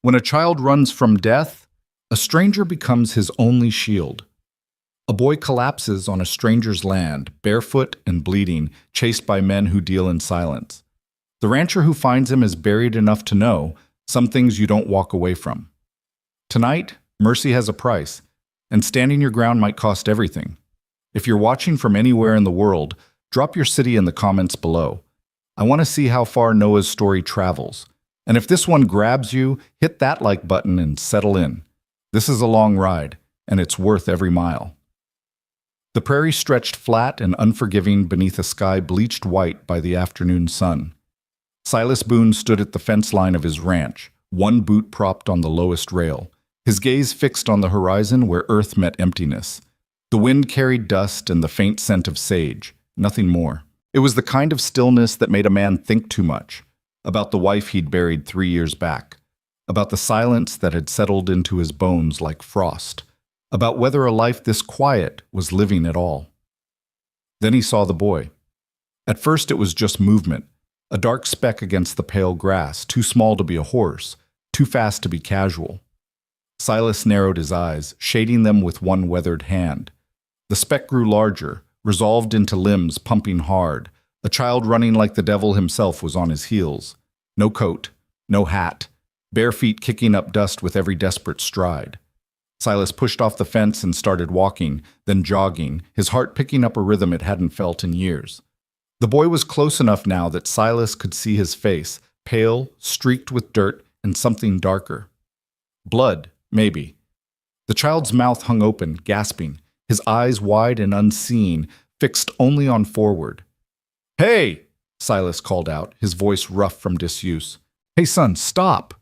When a child runs from death, a stranger becomes his only shield. A boy collapses on a stranger's land, barefoot and bleeding, chased by men who deal in silence. The rancher who finds him is buried enough to know some things you don't walk away from. Tonight, mercy has a price, and standing your ground might cost everything. If you're watching from anywhere in the world, drop your city in the comments below. I want to see how far Noah's story travels. And if this one grabs you, hit that like button and settle in. This is a long ride, and it's worth every mile. The prairie stretched flat and unforgiving beneath a sky bleached white by the afternoon sun. Silas Boone stood at the fence line of his ranch, one boot propped on the lowest rail, his gaze fixed on the horizon where earth met emptiness. The wind carried dust and the faint scent of sage, nothing more. It was the kind of stillness that made a man think too much, about the wife he'd buried 3 years back, about the silence that had settled into his bones like frost, about whether a life this quiet was living at all. Then he saw the boy. At first it was just movement, a dark speck against the pale grass, too small to be a horse, too fast to be casual. Silas narrowed his eyes, shading them with one weathered hand. The speck grew larger, resolved into limbs pumping hard. A child running like the devil himself was on his heels. No coat, no hat, bare feet kicking up dust with every desperate stride. Silas pushed off the fence and started walking, then jogging, his heart picking up a rhythm it hadn't felt in years. The boy was close enough now that Silas could see his face, pale, streaked with dirt, and something darker. Blood, maybe. The child's mouth hung open, gasping, his eyes wide and unseeing, fixed only on forward. "Hey!" Silas called out, his voice rough from disuse. "Hey, son, stop!"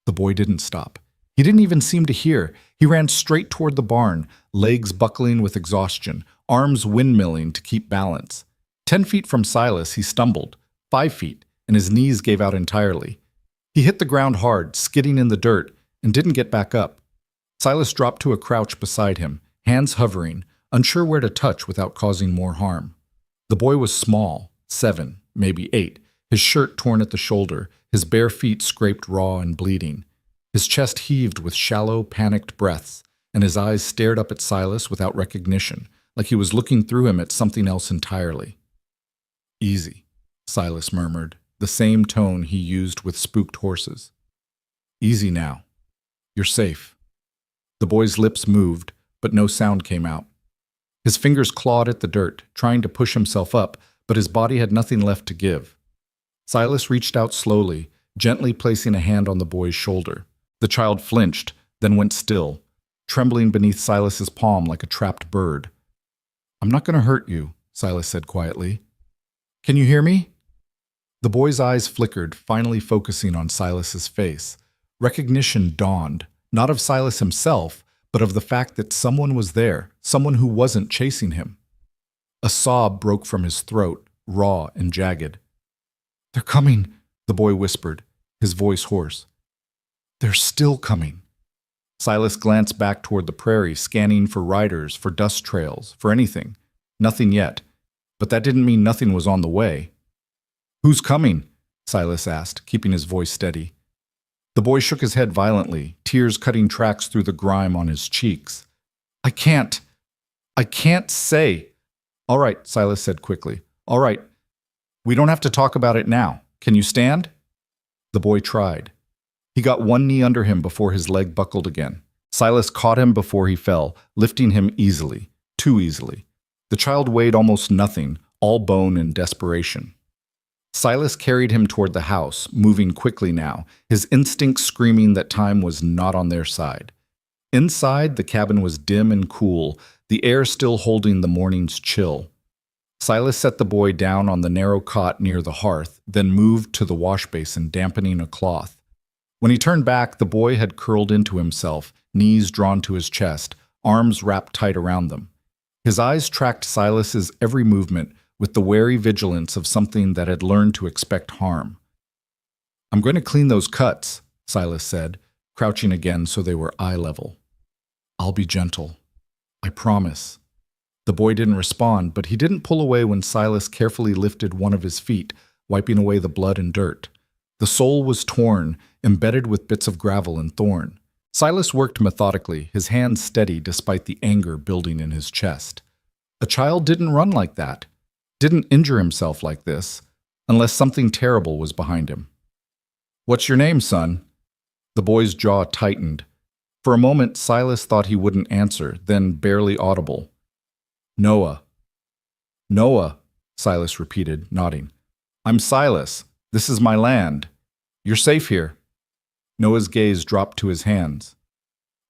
The boy didn't stop. He didn't even seem to hear. He ran straight toward the barn, legs buckling with exhaustion, arms windmilling to keep balance. 10 feet from Silas, he stumbled. 5 feet, and his knees gave out entirely. He hit the ground hard, skidding in the dirt, and didn't get back up. Silas dropped to a crouch beside him, hands hovering, unsure where to touch without causing more harm. The boy was small, 7, maybe 8, his shirt torn at the shoulder, his bare feet scraped raw and bleeding. His chest heaved with shallow, panicked breaths, and his eyes stared up at Silas without recognition, like he was looking through him at something else entirely. "Easy," Silas murmured, the same tone he used with spooked horses. "Easy now. You're safe." The boy's lips moved, but no sound came out. His fingers clawed at the dirt, trying to push himself up, but his body had nothing left to give. Silas reached out slowly, gently placing a hand on the boy's shoulder. The child flinched, then went still, trembling beneath Silas's palm like a trapped bird. "I'm not going to hurt you," Silas said quietly. "Can you hear me?" The boy's eyes flickered, finally focusing on Silas's face. Recognition dawned, not of Silas himself, but of the fact that someone was there, someone who wasn't chasing him. A sob broke from his throat, raw and jagged. "They're coming," the boy whispered, his voice hoarse. "They're still coming." Silas glanced back toward the prairie, scanning for riders, for dust trails, for anything. Nothing yet. But that didn't mean nothing was on the way. "Who's coming?" Silas asked, keeping his voice steady. The boy shook his head violently, tears cutting tracks through the grime on his cheeks. I can't say." "All right," Silas said quickly. "All right. We don't have to talk about it now. Can you stand?" The boy tried. He got one knee under him before his leg buckled again. Silas caught him before he fell, lifting him easily, too easily. The child weighed almost nothing, all bone and desperation. Silas carried him toward the house, moving quickly now, his instincts screaming that time was not on their side. Inside, the cabin was dim and cool, the air still holding the morning's chill. Silas set the boy down on the narrow cot near the hearth, then moved to the wash basin, dampening a cloth. When he turned back, the boy had curled into himself, knees drawn to his chest, arms wrapped tight around them. His eyes tracked Silas's every movement with the wary vigilance of something that had learned to expect harm. "I'm going to clean those cuts," Silas said, crouching again so they were eye level. "I'll be gentle. I promise." The boy didn't respond, but he didn't pull away when Silas carefully lifted one of his feet, wiping away the blood and dirt. The sole was torn, embedded with bits of gravel and thorn. Silas worked methodically, his hands steady despite the anger building in his chest. A child didn't run like that, didn't injure himself like this, unless something terrible was behind him. "What's your name, son?" The boy's jaw tightened. For a moment, Silas thought he wouldn't answer, then barely audible. "Noah." "Noah," Silas repeated, nodding. "I'm Silas. This is my land. You're safe here." Noah's gaze dropped to his hands.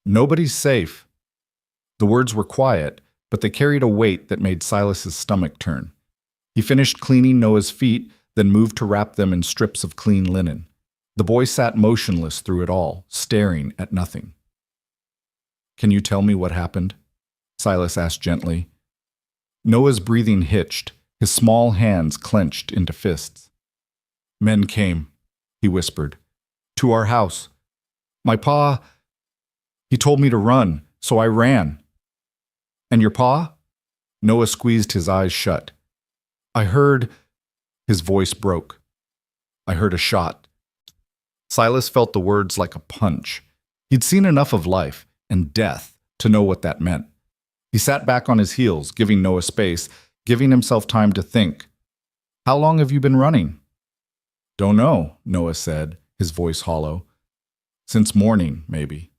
"Nobody's safe." The words were quiet, but they carried a weight that made Silas's stomach turn. He finished cleaning Noah's feet, then moved to wrap them in strips of clean linen. The boy sat motionless through it all, staring at nothing. "Can you tell me what happened?" Silas asked gently. Noah's breathing hitched, his small hands clenched into fists. "Men came," he whispered, "to our house. My pa, he told me to run, so I ran." "And your pa?" Noah squeezed his eyes shut. "I heard," his voice broke. "I heard a shot." Silas felt the words like a punch. He'd seen enough of life and death to know what that meant. He sat back on his heels, giving Noah space, giving himself time to think. "How long have you been running?" "Don't know," Noah said, his voice hollow. "Since morning, maybe."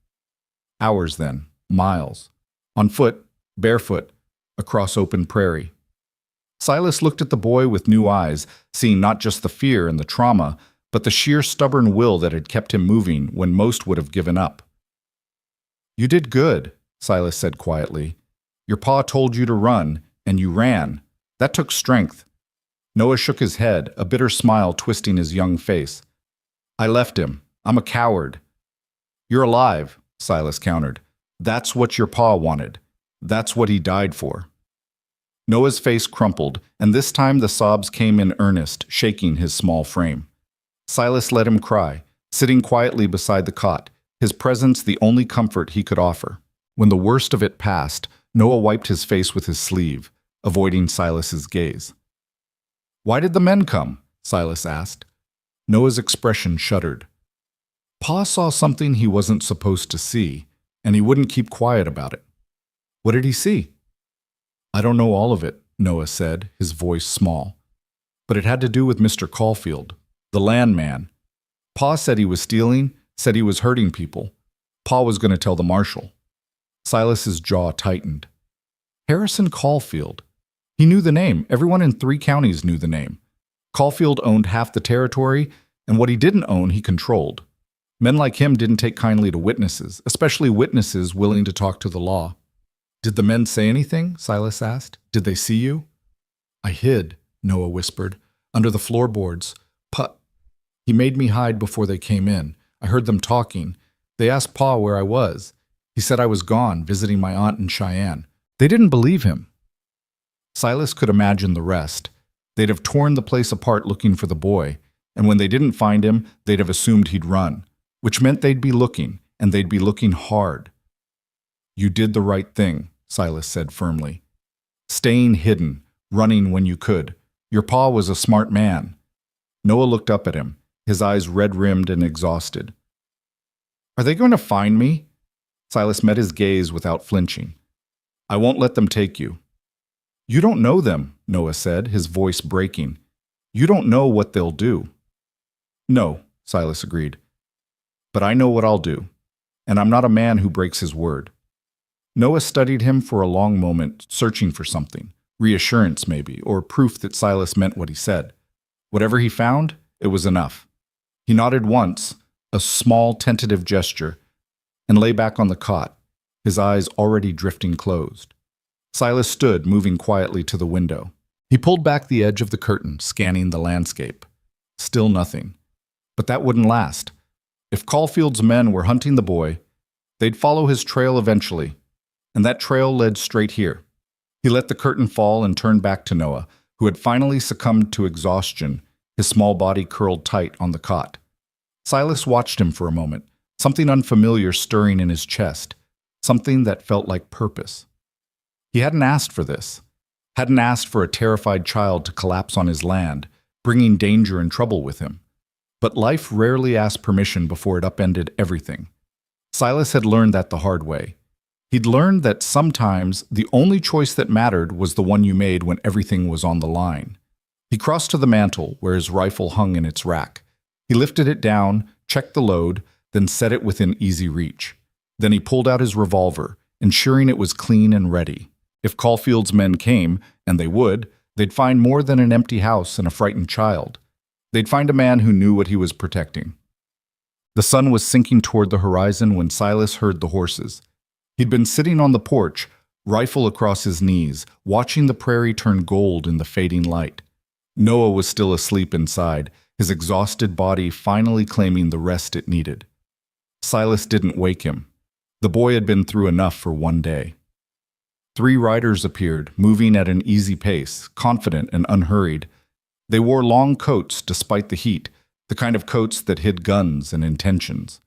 "Hours then, miles. On foot, barefoot, across open prairie." Silas looked at the boy with new eyes, seeing not just the fear and the trauma, but the sheer stubborn will that had kept him moving when most would have given up. "You did good," Silas said quietly. "Your pa told you to run, and you ran. That took strength." Noah shook his head, a bitter smile twisting his young face. "I left him. I'm a coward." "You're alive," Silas countered. "That's what your pa wanted. That's what he died for." Noah's face crumpled, and this time the sobs came in earnest, shaking his small frame. Silas let him cry, sitting quietly beside the cot, his presence the only comfort he could offer. When the worst of it passed, Noah wiped his face with his sleeve, avoiding Silas's gaze. "Why did the men come?" Silas asked. Noah's expression shuddered. "Pa saw something he wasn't supposed to see, and he wouldn't keep quiet about it." "What did he see?" "I don't know all of it," Noah said, his voice small. "But it had to do with Mr. Caulfield, the landman. Pa said he was stealing, said he was hurting people. Pa was going to tell the marshal." Silas's jaw tightened. Harrison Caulfield. He knew the name. Everyone in 3 counties knew the name. Caulfield owned half the territory, and what he didn't own he controlled. Men like him didn't take kindly to witnesses, especially witnesses willing to talk to the law. "Did the men say anything?" Silas asked. "Did they see you?" "I hid," Noah whispered, "under the floorboards. He made me hide before they came in. I heard them talking. They asked Pa where I was. He said I was gone, visiting my aunt in Cheyenne. They didn't believe him." Silas could imagine the rest. They'd have torn the place apart looking for the boy, and when they didn't find him, they'd have assumed he'd run, which meant they'd be looking, and they'd be looking hard. "You did the right thing," Silas said firmly. "Staying hidden, running when you could. Your pa was a smart man." Noah looked up at him, his eyes red-rimmed and exhausted. "Are they going to find me?" Silas met his gaze without flinching. "I won't let them take you." "You don't know them," Noah said, his voice breaking. "You don't know what they'll do." "No," Silas agreed. "But I know what I'll do, and I'm not a man who breaks his word." Noah studied him for a long moment, searching for something, reassurance maybe, or proof that Silas meant what he said. Whatever he found, it was enough. He nodded once, a small tentative gesture, and lay back on the cot, his eyes already drifting closed. Silas stood, moving quietly to the window. He pulled back the edge of the curtain, scanning the landscape. Still nothing. But that wouldn't last. If Caulfield's men were hunting the boy, they'd follow his trail eventually, and that trail led straight here. He let the curtain fall and turned back to Noah, who had finally succumbed to exhaustion, his small body curled tight on the cot. Silas watched him for a moment, something unfamiliar stirring in his chest, something that felt like purpose. He hadn't asked for this, hadn't asked for a terrified child to collapse on his land, bringing danger and trouble with him. But life rarely asked permission before it upended everything. Silas had learned that the hard way. He'd learned that sometimes the only choice that mattered was the one you made when everything was on the line. He crossed to the mantel where his rifle hung in its rack. He lifted it down, checked the load, then set it within easy reach. Then he pulled out his revolver, ensuring it was clean and ready. If Caulfield's men came, and they would, they'd find more than an empty house and a frightened child. They'd find a man who knew what he was protecting. The sun was sinking toward the horizon when Silas heard the horses. He'd been sitting on the porch, rifle across his knees, watching the prairie turn gold in the fading light. Noah was still asleep inside, his exhausted body finally claiming the rest it needed. Silas didn't wake him. The boy had been through enough for one day. 3 riders appeared, moving at an easy pace, confident and unhurried. They wore long coats despite the heat, the kind of coats that hid guns and intentions.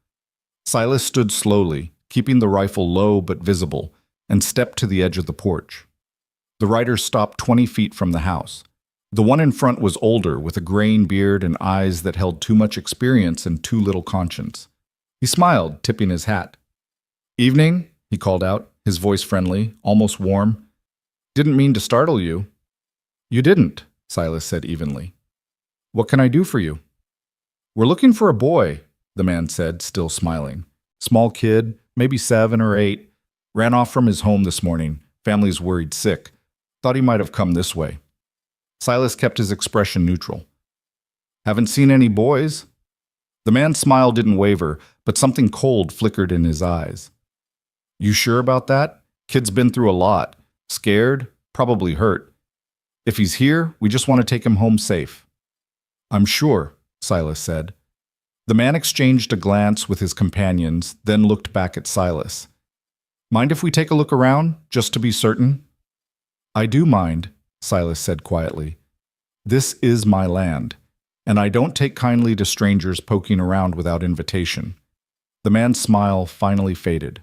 Silas stood slowly, keeping the rifle low but visible, and stepped to the edge of the porch. The riders stopped 20 feet from the house. The one in front was older, with a graying beard and eyes that held too much experience and too little conscience. He smiled, tipping his hat. "Evening," he called out, his voice friendly, almost warm. "Didn't mean to startle you." "You didn't," Silas said evenly. "What can I do for you?" "We're looking for a boy," the man said, still smiling. "Small kid, maybe 7 or 8. Ran off from his home this morning. Family's worried sick. Thought he might have come this way." Silas kept his expression neutral. "Haven't seen any boys?" The man's smile didn't waver, but something cold flickered in his eyes. "You sure about that? Kid's been through a lot. Scared, probably hurt. If he's here, we just want to take him home safe." "I'm sure," Silas said. The man exchanged a glance with his companions, then looked back at Silas. "Mind if we take a look around, just to be certain?" "I do mind," Silas said quietly. "This is my land, and I don't take kindly to strangers poking around without invitation." The man's smile finally faded.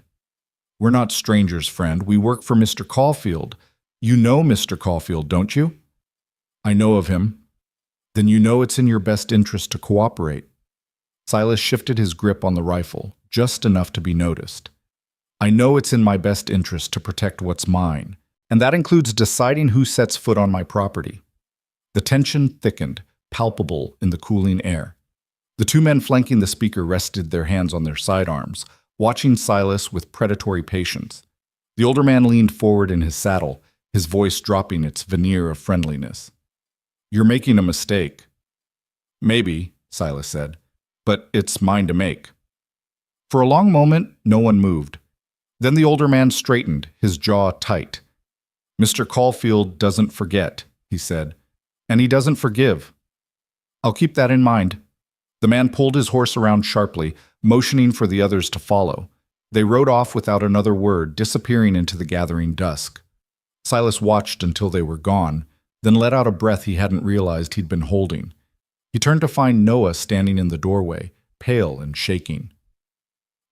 "We're not strangers, friend. We work for Mr. Caulfield. You know Mr. Caulfield, don't you?" "I know of him." "Then you know it's in your best interest to cooperate." Silas shifted his grip on the rifle, just enough to be noticed. "I know it's in my best interest to protect what's mine, and that includes deciding who sets foot on my property." The tension thickened, palpable in the cooling air. The 2 men flanking the speaker rested their hands on their sidearms, watching Silas with predatory patience. The older man leaned forward in his saddle, his voice dropping its veneer of friendliness. "You're making a mistake." "Maybe," Silas said, "but it's mine to make." For a long moment, no one moved. Then the older man straightened, his jaw tight. "Mr. Caulfield doesn't forget," he said, "and he doesn't forgive." "I'll keep that in mind." The man pulled his horse around sharply, motioning for the others to follow. They rode off without another word, disappearing into the gathering dusk. Silas watched until they were gone, then let out a breath he hadn't realized he'd been holding. He turned to find Noah standing in the doorway, pale and shaking.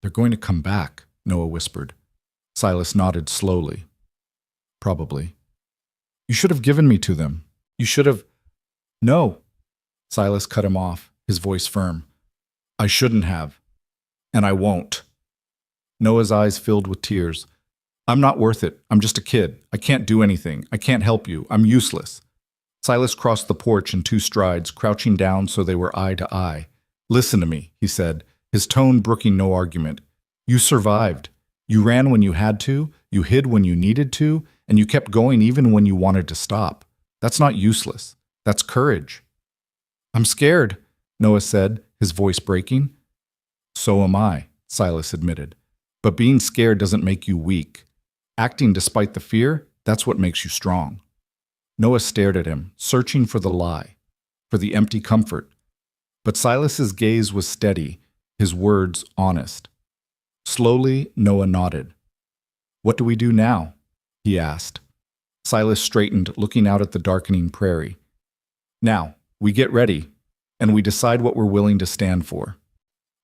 "They're going to come back," Noah whispered. Silas nodded slowly. "Probably." "You should have given me to them. You should have—" "No." Silas cut him off, his voice firm. "I shouldn't have. And I won't." Noah's eyes filled with tears. "I'm not worth it. I'm just a kid. I can't do anything. I can't help you. I'm useless." Silas crossed the porch in 2 strides, crouching down so they were eye to eye. "Listen to me," he said, his tone brooking no argument. "You survived. You ran when you had to, you hid when you needed to, and you kept going even when you wanted to stop. That's not useless. That's courage." "I'm scared," Noah said, his voice breaking. "So am I," Silas admitted. "But being scared doesn't make you weak. Acting despite the fear, that's what makes you strong." Noah stared at him, searching for the lie, for the empty comfort. But Silas's gaze was steady, his words honest. Slowly, Noah nodded. "What do we do now?" he asked. Silas straightened, looking out at the darkening prairie. "Now, we get ready, and we decide what we're willing to stand for."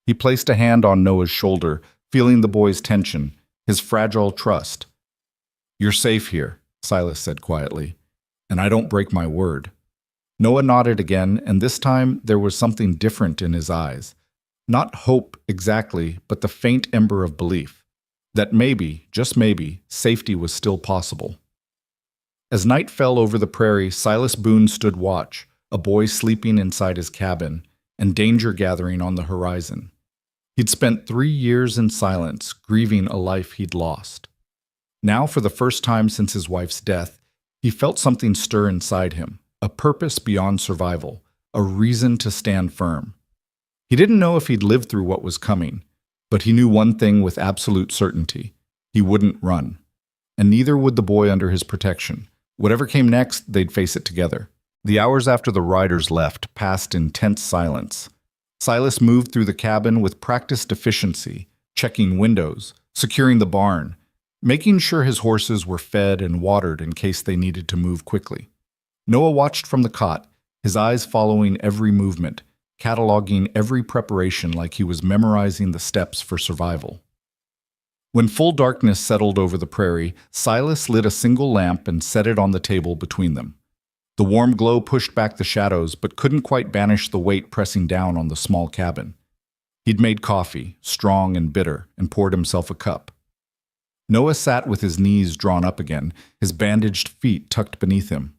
He placed a hand on Noah's shoulder, feeling the boy's tension, his fragile trust. "You're safe here," Silas said quietly, "and I don't break my word." Noah nodded again, and this time there was something different in his eyes. Not hope exactly, but the faint ember of belief that maybe, just maybe, safety was still possible. As night fell over the prairie, Silas Boone stood watch, a boy sleeping inside his cabin, and danger gathering on the horizon. He'd spent 3 years in silence, grieving a life he'd lost. Now, for the first time since his wife's death, he felt something stir inside him, a purpose beyond survival, a reason to stand firm. He didn't know if he'd live through what was coming, but he knew one thing with absolute certainty: he wouldn't run. And neither would the boy under his protection. Whatever came next, they'd face it together. The hours after the riders left passed in tense silence. Silas moved through the cabin with practiced efficiency, checking windows, securing the barn, making sure his horses were fed and watered in case they needed to move quickly. Noah watched from the cot, his eyes following every movement, cataloging every preparation like he was memorizing the steps for survival. When full darkness settled over the prairie, Silas lit a single lamp and set it on the table between them. The warm glow pushed back the shadows, but couldn't quite banish the weight pressing down on the small cabin. He'd made coffee, strong and bitter, and poured himself a cup. Noah sat with his knees drawn up again, his bandaged feet tucked beneath him.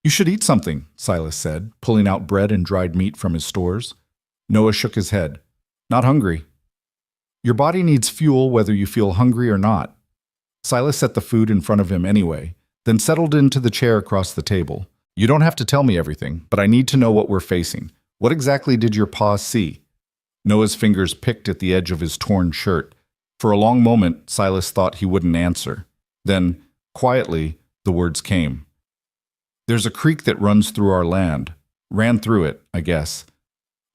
"You should eat something," Silas said, pulling out bread and dried meat from his stores. Noah shook his head. "Not hungry." "Your body needs fuel whether you feel hungry or not." Silas set the food in front of him anyway, then settled into the chair across the table. "You don't have to tell me everything, but I need to know what we're facing. What exactly did your pa see?" Noah's fingers picked at the edge of his torn shirt. For a long moment, Silas thought he wouldn't answer. Then, quietly, the words came. "There's a creek that runs through our land. Ran through it, I guess.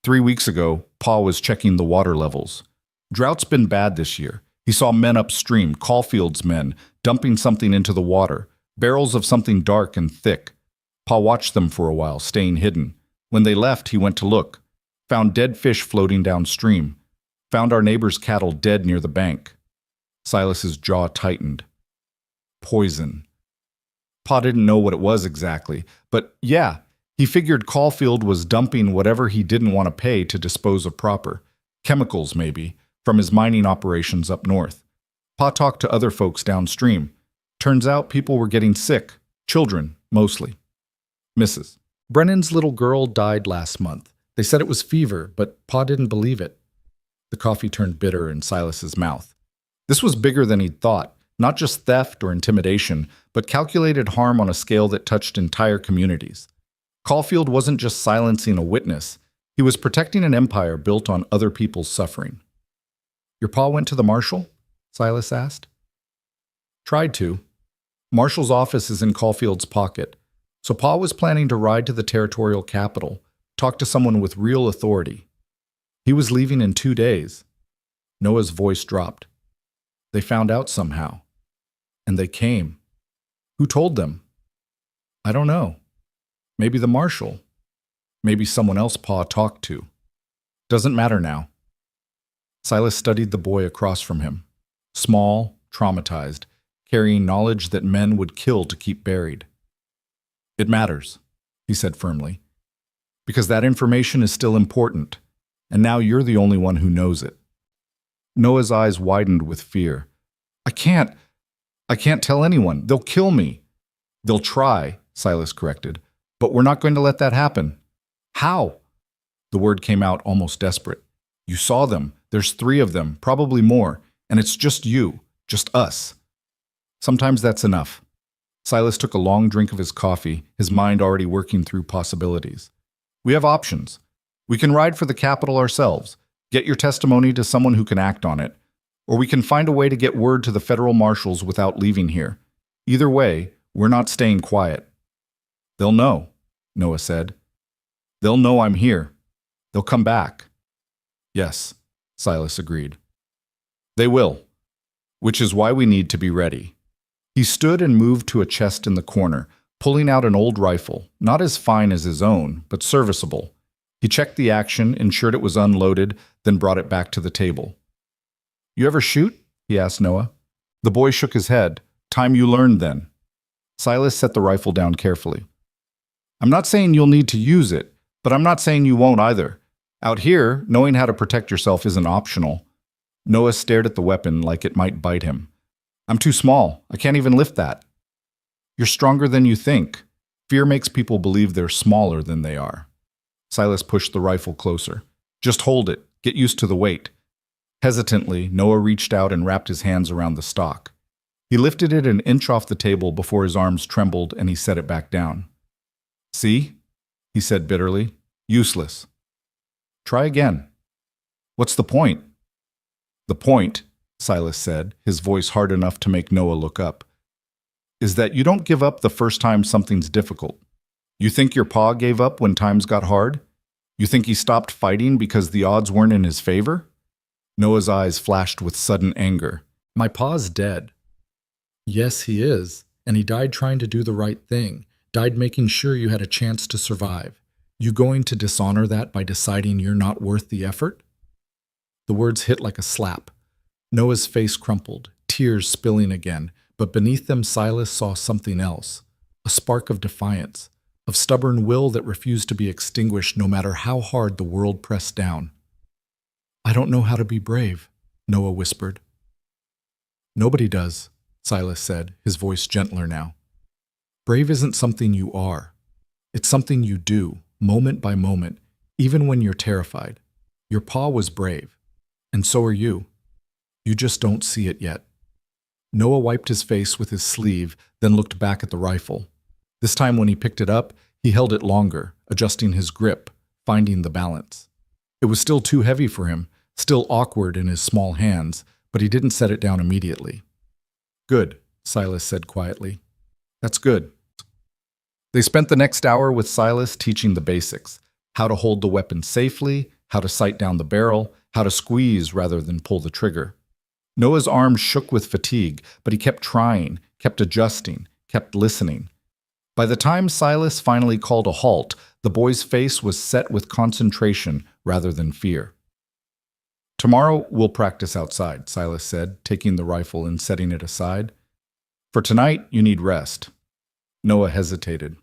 3 weeks ago, Pa was checking the water levels. Drought's been bad this year. He saw men upstream, Caulfield's men, dumping something into the water, barrels of something dark and thick. Pa watched them for a while, staying hidden. When they left, he went to look. Found dead fish floating downstream. Found our neighbor's cattle dead near the bank." Silas's jaw tightened. Poison. Pa didn't know what it was exactly, but yeah, he figured Caulfield was dumping whatever he didn't want to pay to dispose of proper. Chemicals, maybe, from his mining operations up north. Pa talked to other folks downstream. Turns out people were getting sick. Children, mostly. Mrs. Brennan's little girl died last month. They said it was fever, but Pa didn't believe it. The coffee turned bitter in Silas's mouth. This was bigger than he'd thought. Not just theft or intimidation, but calculated harm on a scale that touched entire communities. Caulfield wasn't just silencing a witness. He was protecting an empire built on other people's suffering. "Your pa went to the marshal?" Silas asked. "Tried to. Marshal's office is in Caulfield's pocket, so Pa was planning to ride to the territorial capital, talk to someone with real authority. He was leaving in 2 days. Noah's voice dropped. They found out somehow. And they came. Who told them? I don't know. Maybe the marshal. Maybe someone else Pa talked to. Doesn't matter now." Silas studied the boy across from him. Small, traumatized, carrying knowledge that men would kill to keep buried. "It matters," he said firmly, "because that information is still important, and now you're the only one who knows it." Noah's eyes widened with fear. I can't tell anyone. They'll kill me." "They'll try," Silas corrected, "but we're not going to let that happen." "How?" The word came out almost desperate. "You saw them. There's 3 of them, probably more, and it's just you, just us." Sometimes that's enough. Silas took a long drink of his coffee, his mind already working through possibilities. "We have options. We can ride for the capital ourselves, get your testimony to someone who can act on it, or we can find a way to get word to the federal marshals without leaving here. Either way, we're not staying quiet." "They'll know," Noah said. "They'll know I'm here. They'll come back." "Yes," Silas agreed. "They will, which is why we need to be ready." He stood and moved to a chest in the corner, pulling out an old rifle, not as fine as his own, but serviceable. He checked the action, ensured it was unloaded, then brought it back to the table. "You ever shoot?" he asked Noah. The boy shook his head. "Time you learned then." Silas set the rifle down carefully. I'm not saying you'll need to use it, but I'm not saying you won't either. Out here, knowing how to protect yourself isn't optional. Noah stared at the weapon like it might bite him. I'm too small. I can't even lift that. You're stronger than you think. Fear makes people believe they're smaller than they are. Silas pushed the rifle closer. Just hold it. Get used to the weight. Hesitantly, Noah reached out and wrapped his hands around the stock. He lifted it an inch off the table before his arms trembled and he set it back down. See? He said bitterly. Useless. Try again. What's the point? The point, Silas said, his voice hard enough to make Noah look up, is that you don't give up the first time something's difficult. You think your pa gave up when times got hard? You think he stopped fighting because the odds weren't in his favor? Noah's eyes flashed with sudden anger. My pa's dead. Yes, he is, and he died trying to do the right thing, died making sure you had a chance to survive. You going to dishonor that by deciding you're not worth the effort? The words hit like a slap. Noah's face crumpled, tears spilling again, but beneath them Silas saw something else, a spark of defiance, of stubborn will that refused to be extinguished no matter how hard the world pressed down. I don't know how to be brave, Noah whispered. Nobody does, Silas said, his voice gentler now. Brave isn't something you are. It's something you do, moment by moment, even when you're terrified. Your pa was brave, and so are you. You just don't see it yet. Noah wiped his face with his sleeve, then looked back at the rifle. This time when he picked it up, he held it longer, adjusting his grip, finding the balance. It was still too heavy for him, still awkward in his small hands, but he didn't set it down immediately. Good, Silas said quietly. That's good. They spent the next hour with Silas teaching the basics, how to hold the weapon safely, how to sight down the barrel, how to squeeze rather than pull the trigger. Noah's arms shook with fatigue, but he kept trying, kept adjusting, kept listening. By the time Silas finally called a halt, the boy's face was set with concentration rather than fear. Tomorrow we'll practice outside, Silas said, taking the rifle and setting it aside. For tonight, you need rest. Noah hesitated.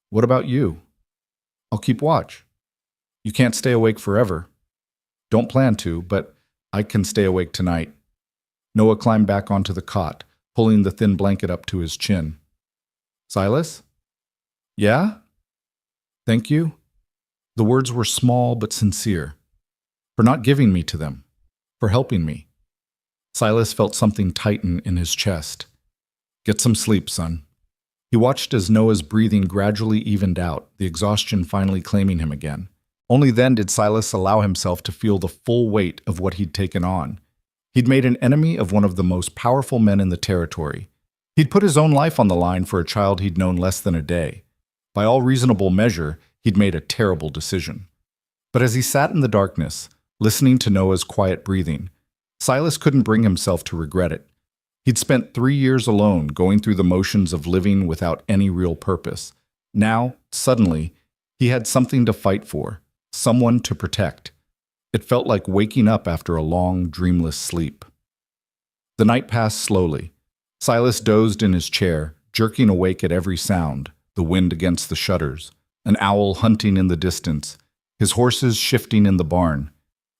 What about you? I'll keep watch. You can't stay awake forever. Don't plan to, but I can stay awake tonight. Noah climbed back onto the cot, pulling the thin blanket up to his chin. Silas? Yeah? Thank you. The words were small but sincere. For not giving me to them. For helping me. Silas felt something tighten in his chest. Get some sleep, son. He watched as Noah's breathing gradually evened out, the exhaustion finally claiming him again. Only then did Silas allow himself to feel the full weight of what he'd taken on. He'd made an enemy of one of the most powerful men in the territory. He'd put his own life on the line for a child he'd known less than a day. By all reasonable measure, he'd made a terrible decision. But as he sat in the darkness, listening to Noah's quiet breathing, Silas couldn't bring himself to regret it. He'd spent 3 years alone, going through the motions of living without any real purpose. Now, suddenly, he had something to fight for, someone to protect. It felt like waking up after a long, dreamless sleep. The night passed slowly. Silas dozed in his chair, jerking awake at every sound, the wind against the shutters, an owl hunting in the distance, his horses shifting in the barn.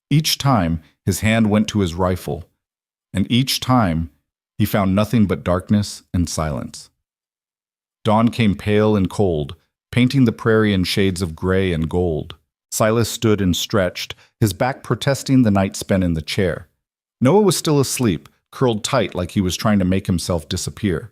Each time, his hand went to his rifle, and each time, he found nothing but darkness and silence. Dawn came pale and cold, painting the prairie in shades of gray and gold. Silas stood and stretched, his back protesting the night spent in the chair. Noah was still asleep, curled tight like he was trying to make himself disappear.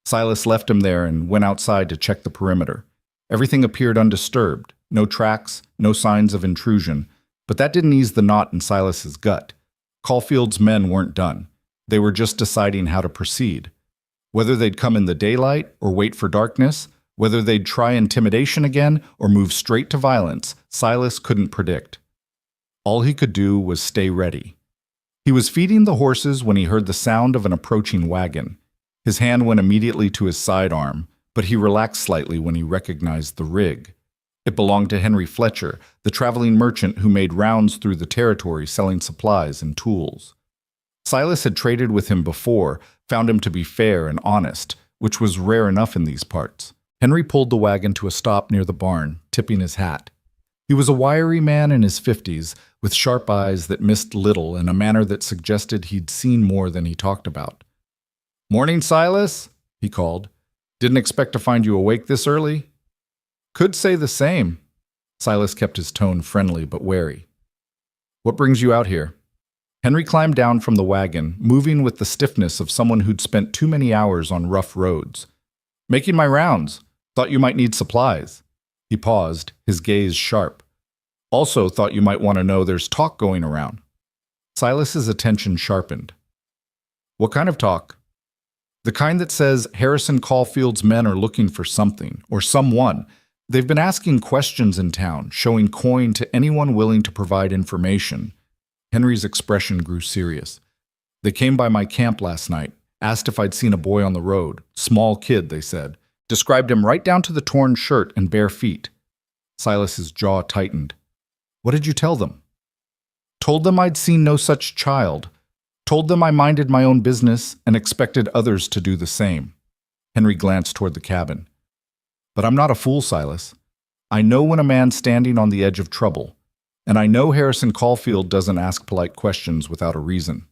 Silas left him there and went outside to check the perimeter. Everything appeared undisturbed, no tracks, no signs of intrusion, but that didn't ease the knot in Silas's gut. Caulfield's men weren't done. They were just deciding how to proceed. Whether they'd come in the daylight or wait for darkness, whether they'd try intimidation again or move straight to violence, Silas couldn't predict. All he could do was stay ready. He was feeding the horses when he heard the sound of an approaching wagon. His hand went immediately to his sidearm, but he relaxed slightly when he recognized the rig. It belonged to Henry Fletcher, the traveling merchant who made rounds through the territory selling supplies and tools. Silas had traded with him before, found him to be fair and honest, which was rare enough in these parts. Henry pulled the wagon to a stop near the barn, tipping his hat. He was a wiry man in his 50s, with sharp eyes that missed little and a manner that suggested he'd seen more than he talked about. "Morning, Silas," he called. "Didn't expect to find you awake this early." "Could say the same." Silas kept his tone friendly but wary. "What brings you out here?" Henry climbed down from the wagon, moving with the stiffness of someone who'd spent too many hours on rough roads. "Making my rounds. Thought you might need supplies." He paused, his gaze sharp. "Also thought you might want to know there's talk going around." Silas's attention sharpened. "What kind of talk?" "The kind that says Harrison Caulfield's men are looking for something, or someone. They've been asking questions in town, showing coin to anyone willing to provide information." Henry's expression grew serious. "They came by my camp last night, asked if I'd seen a boy on the road. Small kid, they said. Described him right down to the torn shirt and bare feet." Silas's jaw tightened. "What did you tell them?" "Told them I'd seen no such child. Told them I minded my own business and expected others to do the same." Henry glanced toward the cabin. "But I'm not a fool, Silas. I know when a man's standing on the edge of trouble, and I know Harrison Caulfield doesn't ask polite questions without a reason."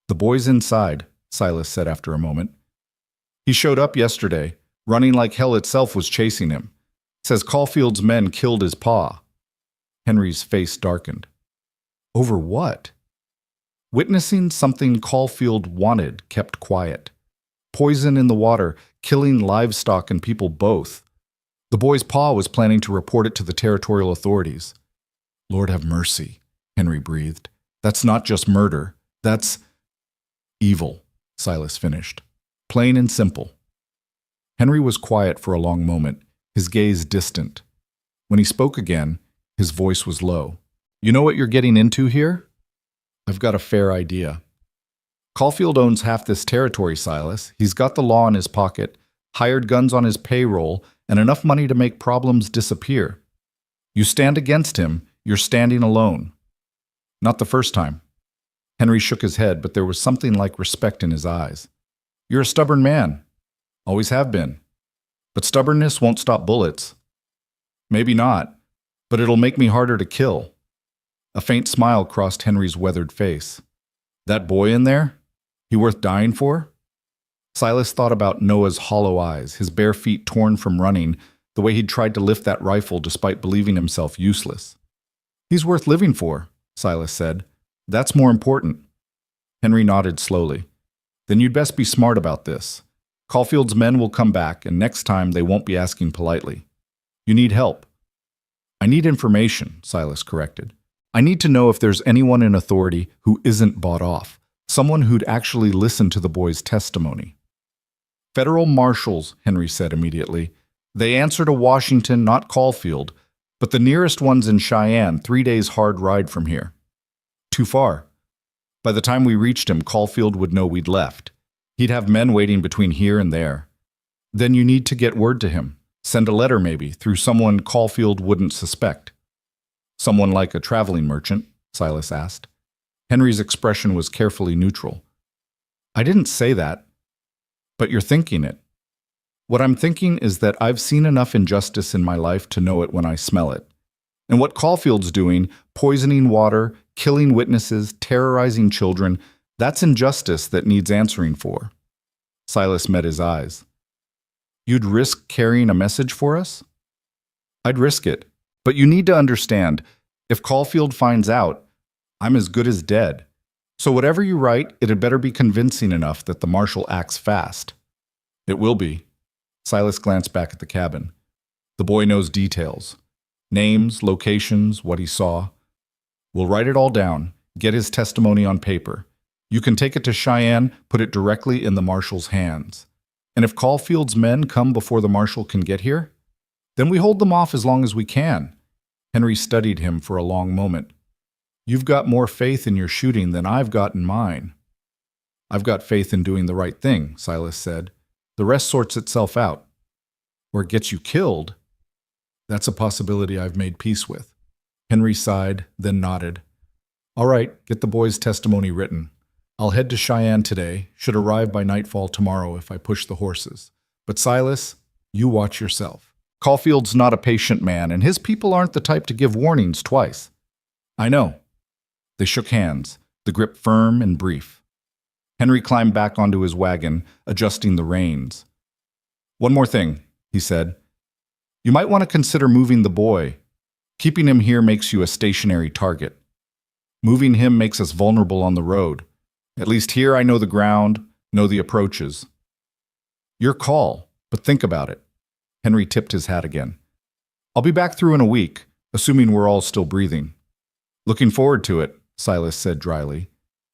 "The boy's inside," Silas said after a moment. "He showed up yesterday, running like hell itself was chasing him. Says Caulfield's men killed his pa." Henry's face darkened. "Over what?" "Witnessing something Caulfield wanted kept quiet. Poison in the water, killing livestock and people both. The boy's pa was planning to report it to the territorial authorities." "Lord have mercy," Henry breathed. "That's not just murder. That's evil," Silas finished. "Plain and simple." Henry was quiet for a long moment, his gaze distant. When he spoke again, his voice was low. "You know what you're getting into here?" "I've got a fair idea." "Caulfield owns half this territory, Silas. He's got the law in his pocket, hired guns on his payroll, and enough money to make problems disappear. You stand against him, you're standing alone." "Not the first time." Henry shook his head, but there was something like respect in his eyes. "You're a stubborn man. Always have been. But stubbornness won't stop bullets." "Maybe not, but it'll make me harder to kill." A faint smile crossed Henry's weathered face. "That boy in there? He worth dying for?" Silas thought about Noah's hollow eyes, his bare feet torn from running, the way he'd tried to lift that rifle despite believing himself useless. "He's worth living for," Silas said. "That's more important." Henry nodded slowly. "Then you'd best be smart about this. Caulfield's men will come back, and next time they won't be asking politely. You need help." "I need information," Silas corrected. "I need to know if there's anyone in authority who isn't bought off, someone who'd actually listen to the boy's testimony." "Federal marshals," Henry said immediately. "They answer to Washington, not Caulfield, but the nearest one's in Cheyenne, 3 days hard ride from here." "Too far. By the time we reached him, Caulfield would know we'd left. He'd have men waiting between here and there." "Then you need to get word to him. Send a letter maybe, through someone Caulfield wouldn't suspect." "Someone like a traveling merchant?" Silas asked. Henry's expression was carefully neutral. "I didn't say that. But you're thinking it. What I'm thinking is that I've seen enough injustice in my life to know it when I smell it. And what Caulfield's doing, poisoning water, killing witnesses, terrorizing children, that's injustice that needs answering for." Silas met his eyes. "You'd risk carrying a message for us?" "I'd risk it. But you need to understand, if Caulfield finds out, I'm as good as dead. So whatever you write, it had better be convincing enough that the marshal acts fast." "It will be." Silas glanced back at the cabin. "The boy knows details. Names, locations, what he saw. We'll write it all down, get his testimony on paper. You can take it to Cheyenne, put it directly in the marshal's hands. And if Caulfield's men come before the marshal can get here, then we hold them off as long as we can." Henry studied him for a long moment. "You've got more faith in your shooting than I've got in mine." "I've got faith in doing the right thing," Silas said. "The rest sorts itself out." "Or it gets you killed." "That's a possibility I've made peace with." Henry sighed, then nodded. "All right, get the boy's testimony written. I'll head to Cheyenne today, should arrive by nightfall tomorrow if I push the horses. But Silas, You watch yourself. Caulfield's not a patient man, and his people aren't the type to give warnings twice. I know. They shook hands, the grip firm and brief. Henry climbed back onto his wagon, adjusting the reins. One more thing, he said. You might want to consider moving the boy. Keeping him here makes you a stationary target. Moving him makes us vulnerable on the road. At least here I know the ground, know the approaches. Your call, but think about it. Henry tipped his hat again. I'll be back through in a week, assuming we're all still breathing. Looking forward to it, Silas said dryly.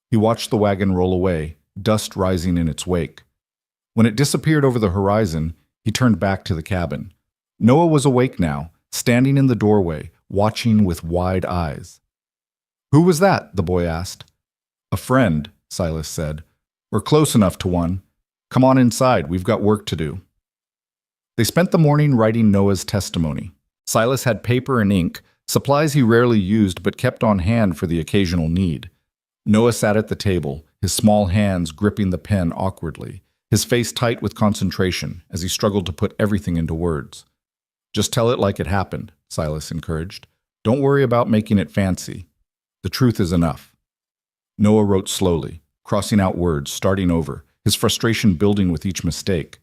He watched the wagon roll away, dust rising in its wake. When it disappeared over the horizon, he turned back to the cabin. Noah was awake now, standing in the doorway, watching with wide eyes. Who was that? The boy asked. A friend, Silas said. We're close enough to one. Come on inside, we've got work to do. They spent the morning writing Noah's testimony. Silas had paper and ink, supplies he rarely used but kept on hand for the occasional need. Noah sat at the table, his small hands gripping the pen awkwardly, his face tight with concentration as he struggled to put everything into words. Just tell it like it happened, Silas encouraged. Don't worry about making it fancy. The truth is enough. Noah wrote slowly, crossing out words, starting over, his frustration building with each mistake.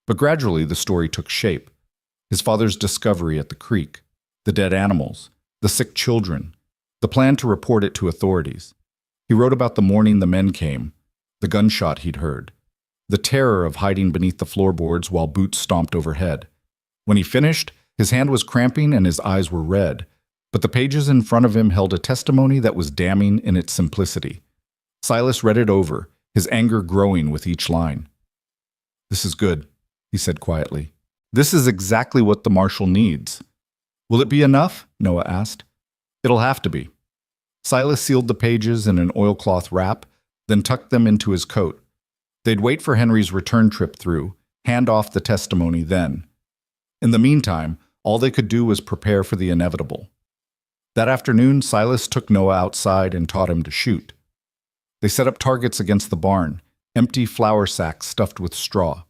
But gradually the story took shape. His father's discovery at the creek, the dead animals, the sick children, the plan to report it to authorities. He wrote about the morning the men came, the gunshot he'd heard, the terror of hiding beneath the floorboards while boots stomped overhead. When he finished, his hand was cramping and his eyes were red, but the pages in front of him held a testimony that was damning in its simplicity. Silas read it over, his anger growing with each line. This is good, he said quietly. This is exactly what the marshal needs. Will it be enough? Noah asked. It'll have to be. Silas sealed the pages in an oilcloth wrap, then tucked them into his coat. They'd wait for Henry's return trip through, hand off the testimony then. In the meantime, all they could do was prepare for the inevitable. That afternoon, Silas took Noah outside and taught him to shoot. They set up targets against the barn, empty flour sacks stuffed with straw.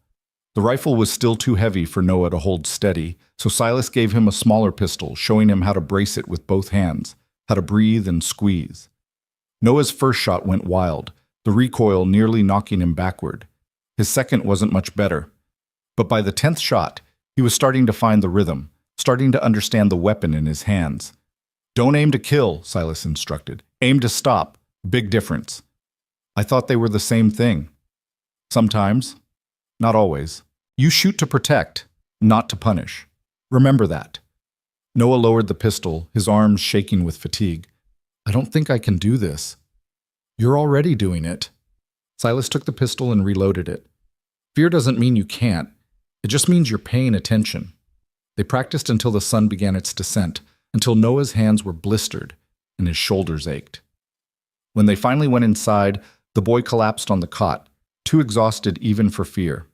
The rifle was still too heavy for Noah to hold steady, so Silas gave him a smaller pistol, showing him how to brace it with both hands, how to breathe and squeeze. Noah's first shot went wild, the recoil nearly knocking him backward. His second wasn't much better. But by the 10th shot, he was starting to find the rhythm, starting to understand the weapon in his hands. Don't aim to kill, Silas instructed. Aim to stop. Big difference. I thought they were the same thing. Sometimes. Not always. You shoot to protect, not to punish. Remember that. Noah lowered the pistol, his arms shaking with fatigue. I don't think I can do this. You're already doing it. Silas took the pistol and reloaded it. Fear doesn't mean you can't. It just means you're paying attention. They practiced until the sun began its descent, until Noah's hands were blistered and his shoulders ached. When they finally went inside, the boy collapsed on the cot, too exhausted even for fear.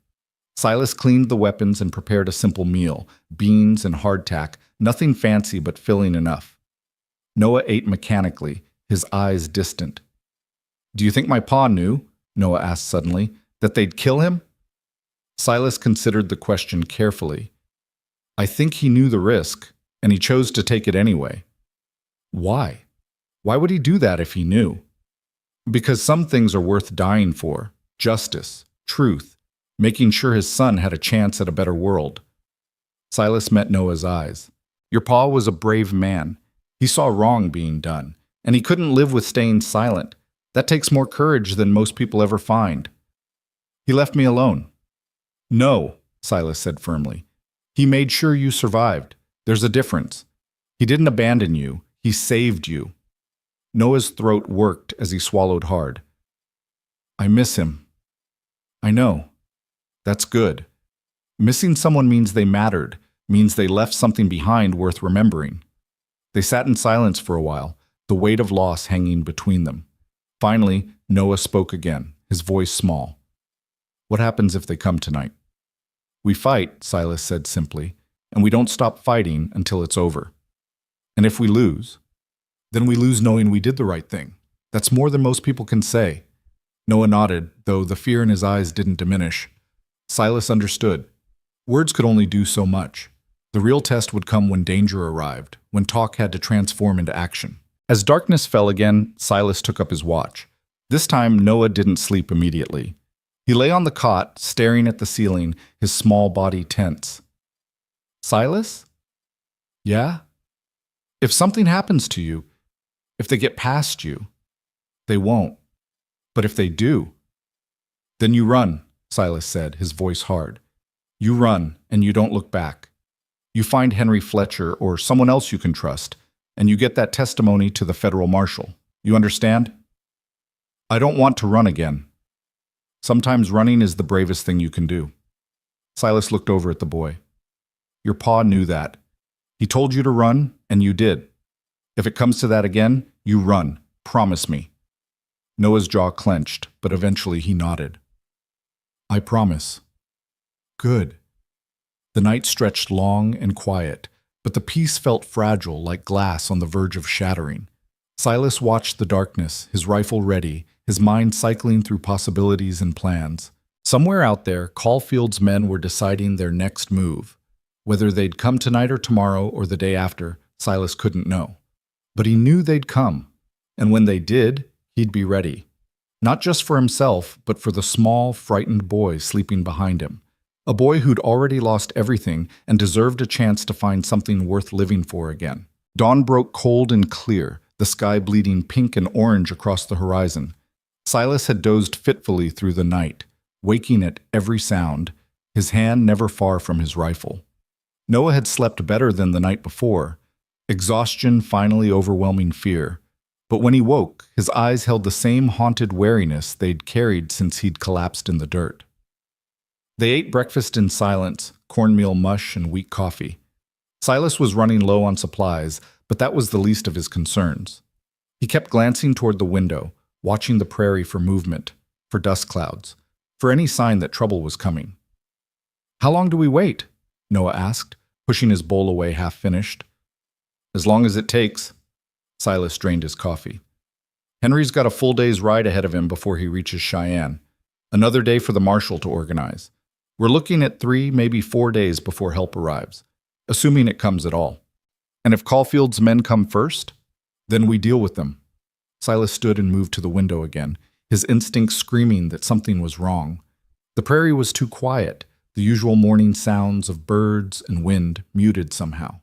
Silas cleaned the weapons and prepared a simple meal, beans and hardtack, nothing fancy but filling enough. Noah ate mechanically, his eyes distant. Do you think my pa knew, Noah asked suddenly, that they'd kill him? Silas considered the question carefully. I think he knew the risk, and he chose to take it anyway. Why? Why would he do that if he knew? Because some things are worth dying for. Justice, truth, making sure his son had a chance at a better world. Silas met Noah's eyes. Your pa was a brave man. He saw wrong being done, and he couldn't live with staying silent. That takes more courage than most people ever find. He left me alone. No, Silas said firmly. He made sure you survived. There's a difference. He didn't abandon you. He saved you. Noah's throat worked as he swallowed hard. I miss him. I know. That's good. Missing someone means they mattered, means they left something behind worth remembering. They sat in silence for a while, the weight of loss hanging between them. Finally, Noah spoke again, his voice small. What happens if they come tonight? We fight, Silas said simply, and we don't stop fighting until it's over. And if we lose, then we lose knowing we did the right thing. That's more than most people can say. Noah nodded, though the fear in his eyes didn't diminish. Silas understood. Words could only do so much. The real test would come when danger arrived, when talk had to transform into action. As darkness fell again, Silas took up his watch. This time, Noah didn't sleep immediately. He lay on the cot, staring at the ceiling, his small body tense. Silas? Yeah? If something happens to you, if they get past you, they won't. But if they do, then you run, Silas said, his voice hard. You run, and you don't look back. You find Henry Fletcher or someone else you can trust, and you get that testimony to the federal marshal. You understand? I don't want to run again. Sometimes running is the bravest thing you can do. Silas looked over at the boy. Your pa knew that. He told you to run, and you did. If it comes to that again, you run. Promise me. Noah's jaw clenched, but eventually he nodded. I promise. Good. The night stretched long and quiet, but the peace felt fragile like glass on the verge of shattering. Silas watched the darkness, his rifle ready, his mind cycling through possibilities and plans. Somewhere out there, Caulfield's men were deciding their next move. Whether they'd come tonight or tomorrow or the day after, Silas couldn't know. But he knew they'd come, and when they did, he'd be ready. Not just for himself, but for the small, frightened boy sleeping behind him. A boy who'd already lost everything and deserved a chance to find something worth living for again. Dawn broke cold and clear, the sky bleeding pink and orange across the horizon. Silas had dozed fitfully through the night, waking at every sound, his hand never far from his rifle. Noah had slept better than the night before, exhaustion finally overwhelming fear. But when he woke, his eyes held the same haunted wariness they'd carried since he'd collapsed in the dirt. They ate breakfast in silence, cornmeal mush and weak coffee. Silas was running low on supplies, but that was the least of his concerns. He kept glancing toward the window, watching the prairie for movement, for dust clouds, for any sign that trouble was coming. How long do we wait? Noah asked, pushing his bowl away half-finished. As long as it takes. Silas drained his coffee. Henry's got a full day's ride ahead of him before he reaches Cheyenne. Another day for the marshal to organize. We're looking at 3, maybe 4 days before help arrives, assuming it comes at all. And if Caulfield's men come first, then we deal with them. Silas stood and moved to the window again, his instincts screaming that something was wrong. The prairie was too quiet, the usual morning sounds of birds and wind muted somehow.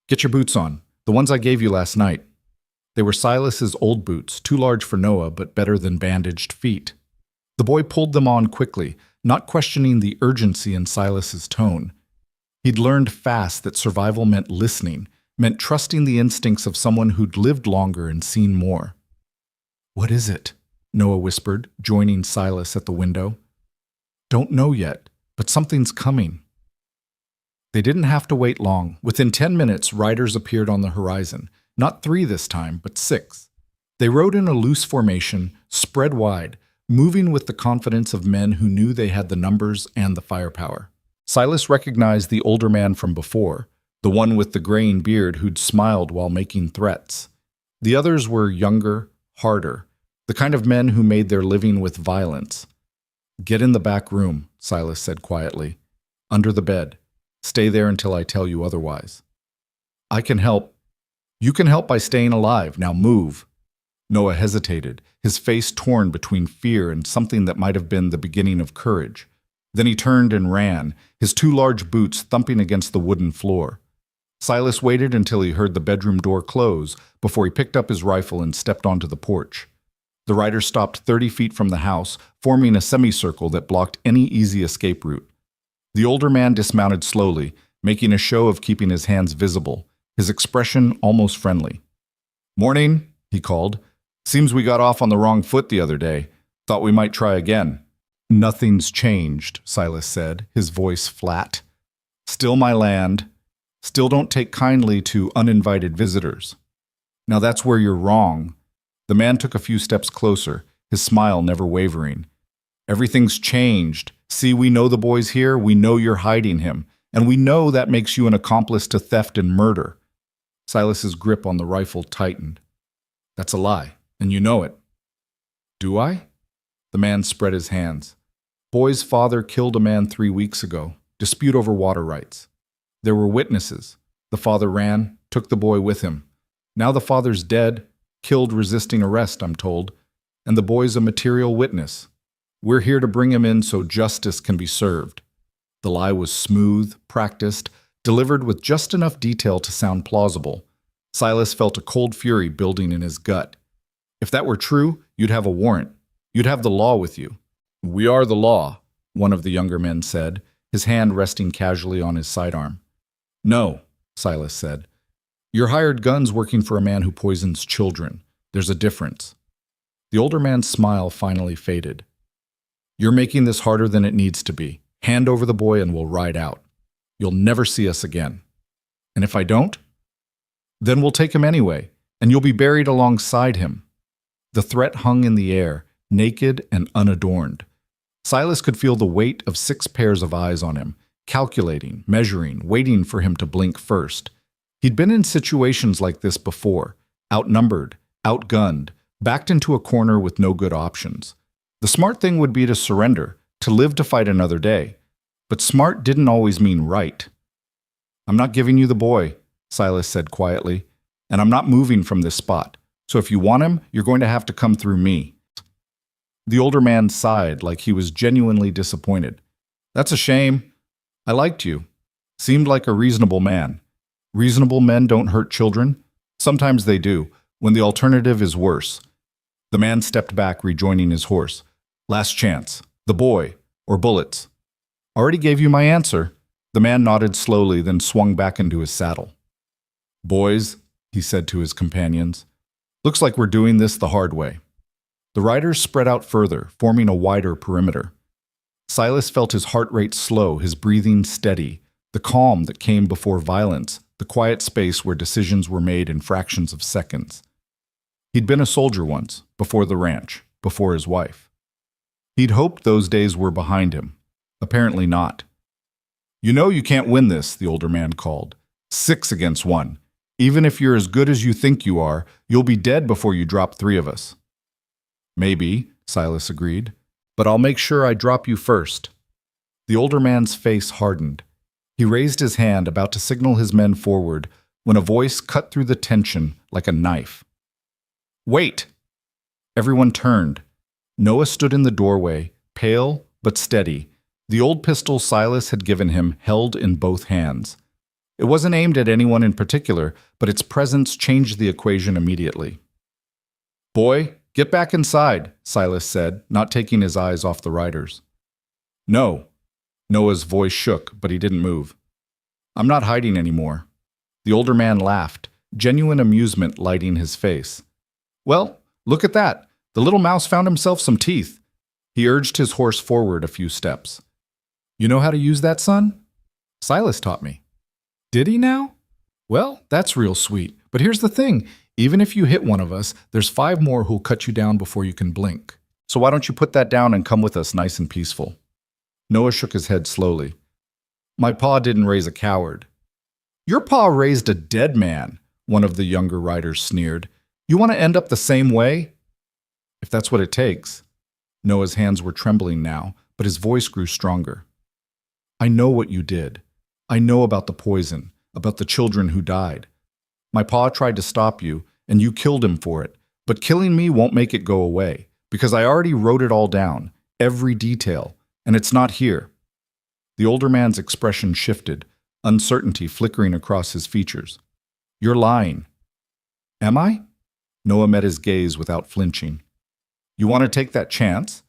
Get your boots on, the ones I gave you last night. They were Silas's old boots, too large for Noah, but better than bandaged feet. The boy pulled them on quickly, not questioning the urgency in Silas's tone. He'd learned fast that survival meant listening, meant trusting the instincts of someone who'd lived longer and seen more. What is it? Noah whispered, joining Silas at the window. Don't know yet, but something's coming. They didn't have to wait long. Within 10 minutes, riders appeared on the horizon. Not 3 this time, but 6. They rode in a loose formation, spread wide, moving with the confidence of men who knew they had the numbers and the firepower. Silas recognized the older man from before, the one with the graying beard who'd smiled while making threats. The others were younger, harder, the kind of men who made their living with violence. Get in the back room, Silas said quietly. Under the bed. Stay there until I tell you otherwise. I can help. You can help by staying alive. Now move. Noah hesitated, his face torn between fear and something that might have been the beginning of courage. Then he turned and ran, his 2 large boots thumping against the wooden floor. Silas waited until he heard the bedroom door close before he picked up his rifle and stepped onto the porch. The riders stopped 30 feet from the house, forming a semicircle that blocked any easy escape route. The older man dismounted slowly, making a show of keeping his hands visible, his expression almost friendly. Morning, he called. Seems we got off on the wrong foot the other day. Thought we might try again. Nothing's changed, Silas said, his voice flat. Still my land. Still don't take kindly to uninvited visitors. Now that's where you're wrong. The man took a few steps closer, his smile never wavering. Everything's changed. See, we know the boy's here, we know you're hiding him, and we know that makes you an accomplice to theft and murder. Silas's grip on the rifle tightened. That's a lie, and you know it. Do I? The man spread his hands. Boy's father killed a man 3 weeks ago. dispute over water rights. There were witnesses. The father ran, took the boy with him. Now the father's dead, killed resisting arrest, I'm told, and the boy's a material witness. We're here to bring him in so justice can be served. The lie was smooth, practiced, delivered with just enough detail to sound plausible. Silas felt a cold fury building in his gut. If that were true, you'd have a warrant. You'd have the law with you. We are the law, one of the younger men said, his hand resting casually on his sidearm. No, Silas said. You're hired guns working for a man who poisons children. There's a difference. The older man's smile finally faded. You're making this harder than it needs to be. Hand over the boy and we'll ride out. You'll never see us again. And if I don't? Then we'll take him anyway, and you'll be buried alongside him. The threat hung in the air, naked and unadorned. Silas could feel the weight of 6 pairs of eyes on him, calculating, measuring, waiting for him to blink first. He'd been in situations like this before, outnumbered, outgunned, backed into a corner with no good options. The smart thing would be to surrender, to live to fight another day. But smart didn't always mean right. I'm not giving you the boy, Silas said quietly, and I'm not moving from this spot. So if you want him, you're going to have to come through me. The older man sighed like he was genuinely disappointed. That's a shame. I liked you. Seemed like a reasonable man. Reasonable men don't hurt children. Sometimes they do, when the alternative is worse. The man stepped back, rejoining his horse. Last chance. The boy, or bullets. Already gave you my answer. The man nodded slowly, then swung back into his saddle. Boys, he said to his companions, looks like we're doing this the hard way. The riders spread out further, forming a wider perimeter. Silas felt his heart rate slow, his breathing steady, the calm that came before violence, the quiet space where decisions were made in fractions of seconds. He'd been a soldier once, before the ranch, before his wife. He'd hoped those days were behind him. Apparently not. You know you can't win this, the older man called. 6 against 1. Even if you're as good as you think you are, you'll be dead before you drop 3 of us. Maybe, Silas agreed, but I'll make sure I drop you first. The older man's face hardened. He raised his hand, about to signal his men forward, when a voice cut through the tension like a knife. Wait! Everyone turned. Noah stood in the doorway, pale but steady, the old pistol Silas had given him held in both hands. It wasn't aimed at anyone in particular, but its presence changed the equation immediately. Boy, get back inside, Silas said, not taking his eyes off the riders. No. Noah's voice shook, but he didn't move. I'm not hiding anymore. The older man laughed, genuine amusement lighting his face. Well, look at that. The little mouse found himself some teeth. He urged his horse forward a few steps. You know how to use that, son? Silas taught me. Did he now? Well, that's real sweet. But here's the thing. Even if you hit one of us, there's 5 more who'll cut you down before you can blink. So why don't you put that down and come with us nice and peaceful? Noah shook his head slowly. My pa didn't raise a coward. Your pa raised a dead man, one of the younger riders sneered. You want to end up the same way? If that's what it takes. Noah's hands were trembling now, but his voice grew stronger. I know what you did. I know about the poison, about the children who died. My pa tried to stop you, and you killed him for it. But killing me won't make it go away, because I already wrote it all down, every detail, and it's not here. The older man's expression shifted, uncertainty flickering across his features. You're lying. Am I? Noah met his gaze without flinching. You want to take that chance?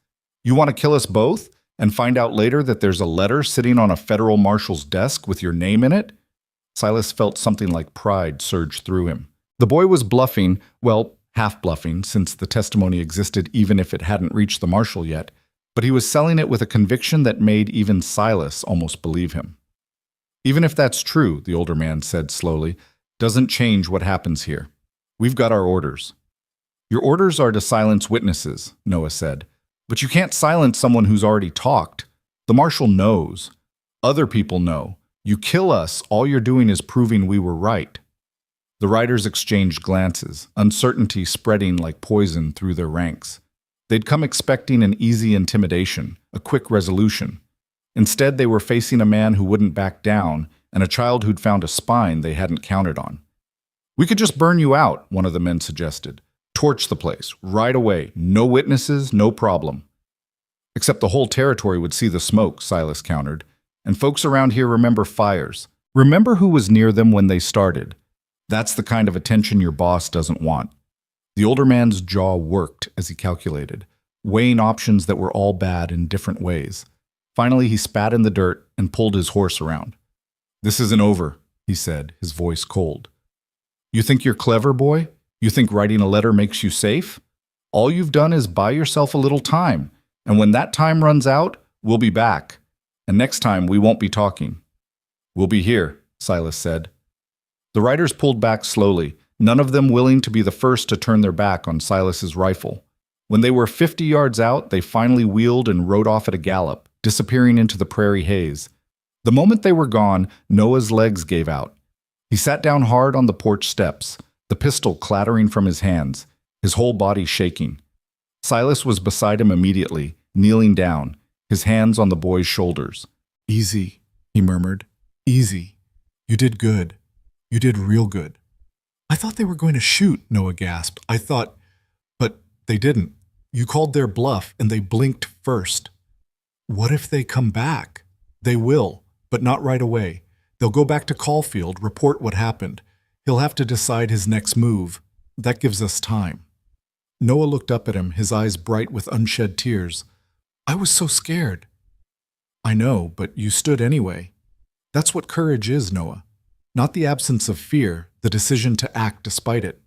You want to kill us both and find out later that there's a letter sitting on a federal marshal's desk with your name in it? Silas felt something like pride surge through him. The boy was bluffing, well, half bluffing, since the testimony existed even if it hadn't reached the marshal yet, but he was selling it with a conviction that made even Silas almost believe him. Even if that's true, the older man said slowly, doesn't change what happens here. We've got our orders. Your orders are to silence witnesses, Noah said. But you can't silence someone who's already talked. The marshal knows. Other people know. You kill us, all you're doing is proving we were right. The riders exchanged glances, uncertainty spreading like poison through their ranks. They'd come expecting an easy intimidation, a quick resolution. Instead, they were facing a man who wouldn't back down and a child who'd found a spine they hadn't counted on. "We could just burn you out," one of the men suggested. "Torch the place, right away. No witnesses, no problem." "Except the whole territory would see the smoke," Silas countered. "And folks around here remember fires. Remember who was near them when they started. That's the kind of attention your boss doesn't want." The older man's jaw worked as he calculated, weighing options that were all bad in different ways. Finally, he spat in the dirt and pulled his horse around. "This isn't over," he said, his voice cold. "You think you're clever, boy? You think writing a letter makes you safe? All you've done is buy yourself a little time, and when that time runs out, we'll be back. And next time, we won't be talking." "We'll be here," Silas said. The riders pulled back slowly, none of them willing to be the first to turn their back on Silas's rifle. When they were 50 yards out, they finally wheeled and rode off at a gallop, disappearing into the prairie haze. The moment they were gone, Noah's legs gave out. He sat down hard on the porch steps, the pistol clattering from his hands, his whole body shaking. Silas was beside him immediately, kneeling down, his hands on the boy's shoulders. "Easy," he murmured. "Easy. You did good. You did real good." "I thought they were going to shoot," Noah gasped. But they didn't. You called their bluff and they blinked first." "What if they come back?" "They will, but not right away. They'll go back to Caulfield, report what happened. He'll have to decide his next move. That gives us time." Noah looked up at him, his eyes bright with unshed tears. "I was so scared." "I know, but you stood anyway. That's what courage is, Noah. Not the absence of fear, the decision to act despite it."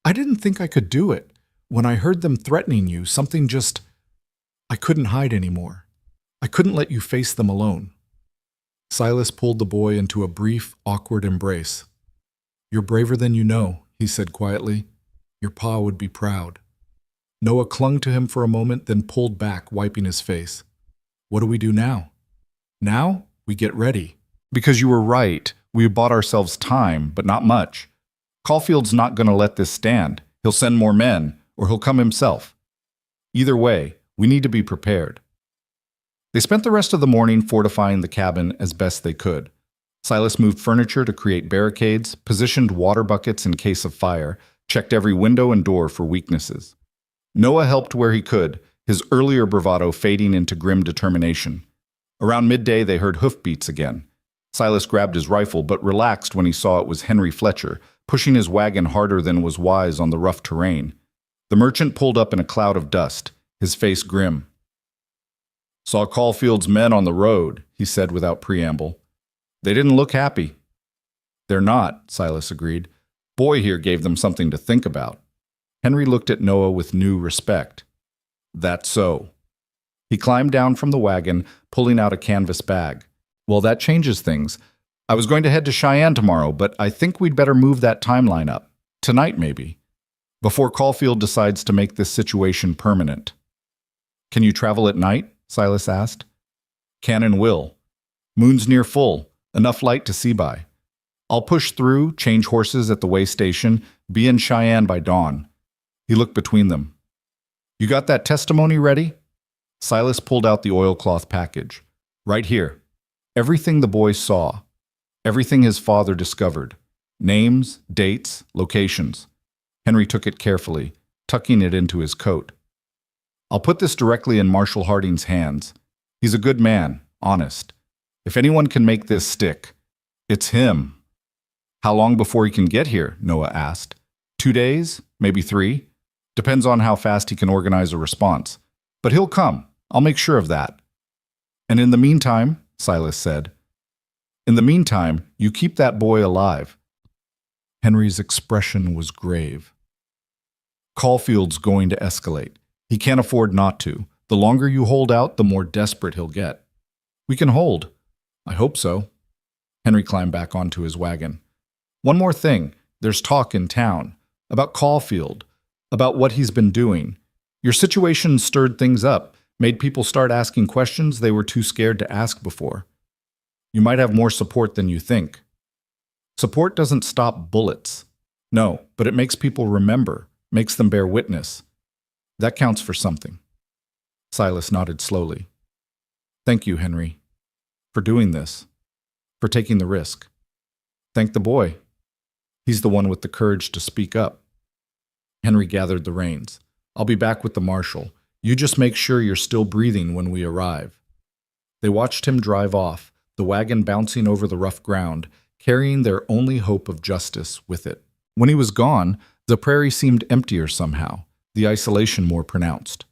"I didn't think I could do it. When I heard them threatening you, I couldn't hide anymore. I couldn't let you face them alone." Silas pulled the boy into a brief, awkward embrace. "You're braver than you know," he said quietly. "Your pa would be proud." Noah clung to him for a moment, then pulled back, wiping his face. "What do we do now?" "Now, we get ready." "Because you were right. We bought ourselves time, but not much. Caulfield's not going to let this stand. He'll send more men, or he'll come himself. Either way, we need to be prepared." They spent the rest of the morning fortifying the cabin as best they could. Silas moved furniture to create barricades, positioned water buckets in case of fire, checked every window and door for weaknesses. Noah helped where he could, his earlier bravado fading into grim determination. Around midday, they heard hoofbeats again. Silas grabbed his rifle, but relaxed when he saw it was Henry Fletcher, pushing his wagon harder than was wise on the rough terrain. The merchant pulled up in a cloud of dust, his face grim. "Saw Caulfield's men on the road," he said without preamble. "They didn't look happy." "They're not," Silas agreed. "Boy here gave them something to think about." Henry looked at Noah with new respect. "That's so." He climbed down from the wagon, pulling out a canvas bag. "Well, that changes things. I was going to head to Cheyenne tomorrow, but I think we'd better move that timeline up. Tonight, maybe. Before Caulfield decides to make this situation permanent." "Can you travel at night?" Silas asked. "Can and will. Moon's near full, enough light to see by. I'll push through, change horses at the way station, be in Cheyenne by dawn." He looked between them. "You got that testimony ready?" Silas pulled out the oilcloth package. "Right here. Everything the boy saw. Everything his father discovered. Names, dates, locations." Henry took it carefully, tucking it into his coat. "I'll put this directly in Marshal Harding's hands. He's a good man, honest. If anyone can make this stick, it's him." "How long before he can get here?" Noah asked. 2 days? Maybe 3? Depends on how fast he can organize a response. But he'll come. I'll make sure of that." "And in the meantime," Silas said, "in the meantime, you keep that boy alive." Henry's expression was grave. "Caulfield's going to escalate. He can't afford not to. The longer you hold out, the more desperate he'll get." "We can hold." "I hope so." Henry climbed back onto his wagon. "One more thing. There's talk in town. About Caulfield. About what he's been doing. Your situation stirred things up, made people start asking questions they were too scared to ask before. You might have more support than you think. Support doesn't stop bullets. No, but it makes people remember, makes them bear witness. That counts for something." Silas nodded slowly. "Thank you, Henry." for doing this, for taking the risk. Thank the boy. He's the one with the courage to speak up. Henry gathered the reins. I'll be back with the marshal. You just make sure you're still breathing when we arrive. They watched him drive off, the wagon bouncing over the rough ground, carrying their only hope of justice with it. When he was gone, the prairie seemed emptier somehow, the isolation more pronounced.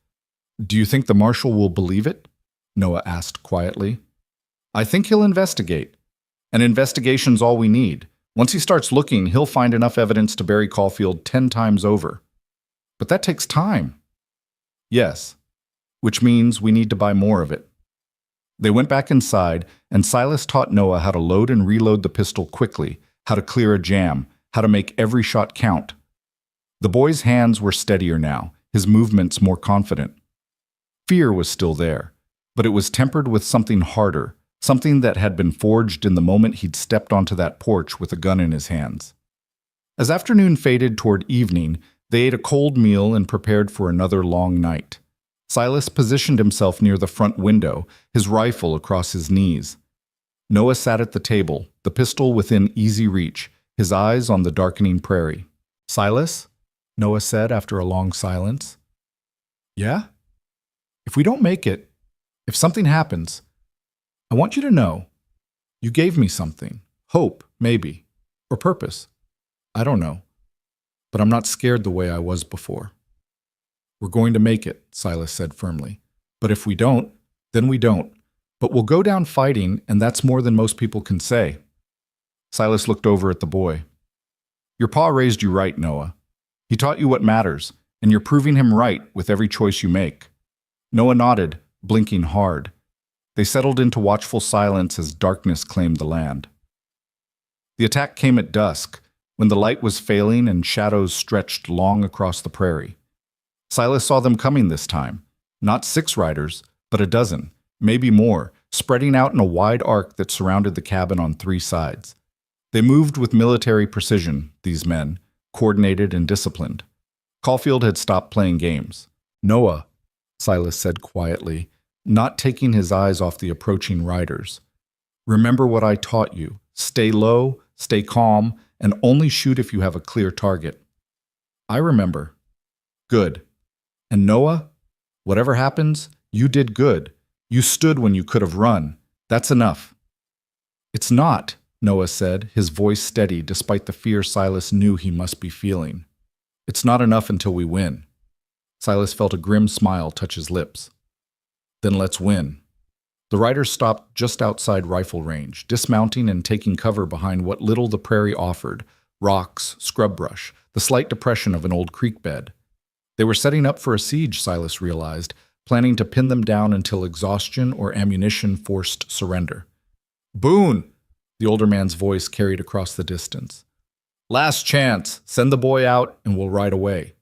Do you think the marshal will believe it? Noah asked quietly. I think he'll investigate. An investigation's all we need. Once he starts looking, he'll find enough evidence to bury Caulfield 10 times over. But that takes time. Yes, which means we need to buy more of it. They went back inside, and Silas taught Noah how to load and reload the pistol quickly, how to clear a jam, how to make every shot count. The boy's hands were steadier now, his movements more confident. Fear was still there, but it was tempered with something harder, something that had been forged in the moment he'd stepped onto that porch with a gun in his hands. As afternoon faded toward evening, they ate a cold meal and prepared for another long night. Silas positioned himself near the front window, his rifle across his knees. Noah sat at the table, the pistol within easy reach, his eyes on the darkening prairie. Silas? Noah said after a long silence. Yeah? If we don't make it, if something happens, I want you to know, you gave me something. Hope, maybe. Or purpose. I don't know. But I'm not scared the way I was before. We're going to make it, Silas said firmly. But if we don't, then we don't. But we'll go down fighting, and that's more than most people can say. Silas looked over at the boy. Your pa raised you right, Noah. He taught you what matters, and you're proving him right with every choice you make. Noah nodded, blinking hard. They settled into watchful silence as darkness claimed the land. The attack came at dusk, when the light was failing and shadows stretched long across the prairie. Silas saw them coming this time. Not 6 riders, but a dozen, maybe more, spreading out in a wide arc that surrounded the cabin on 3 sides. They moved with military precision, these men, coordinated and disciplined. Caulfield had stopped playing games. Noah, Silas said quietly, not taking his eyes off the approaching riders. Remember what I taught you. Stay low, stay calm, and only shoot if you have a clear target. I remember. Good. And Noah, whatever happens, you did good. You stood when you could have run. That's enough. It's not, Noah said, his voice steady despite the fear Silas knew he must be feeling. It's not enough until we win. Silas felt a grim smile touch his lips. Then let's win. The riders stopped just outside rifle range, dismounting and taking cover behind what little the prairie offered, rocks, scrub brush, the slight depression of an old creek bed. They were setting up for a siege, Silas realized, planning to pin them down until exhaustion or ammunition forced surrender. Boone! The older man's voice carried across the distance. Last chance. Send the boy out and we'll ride away.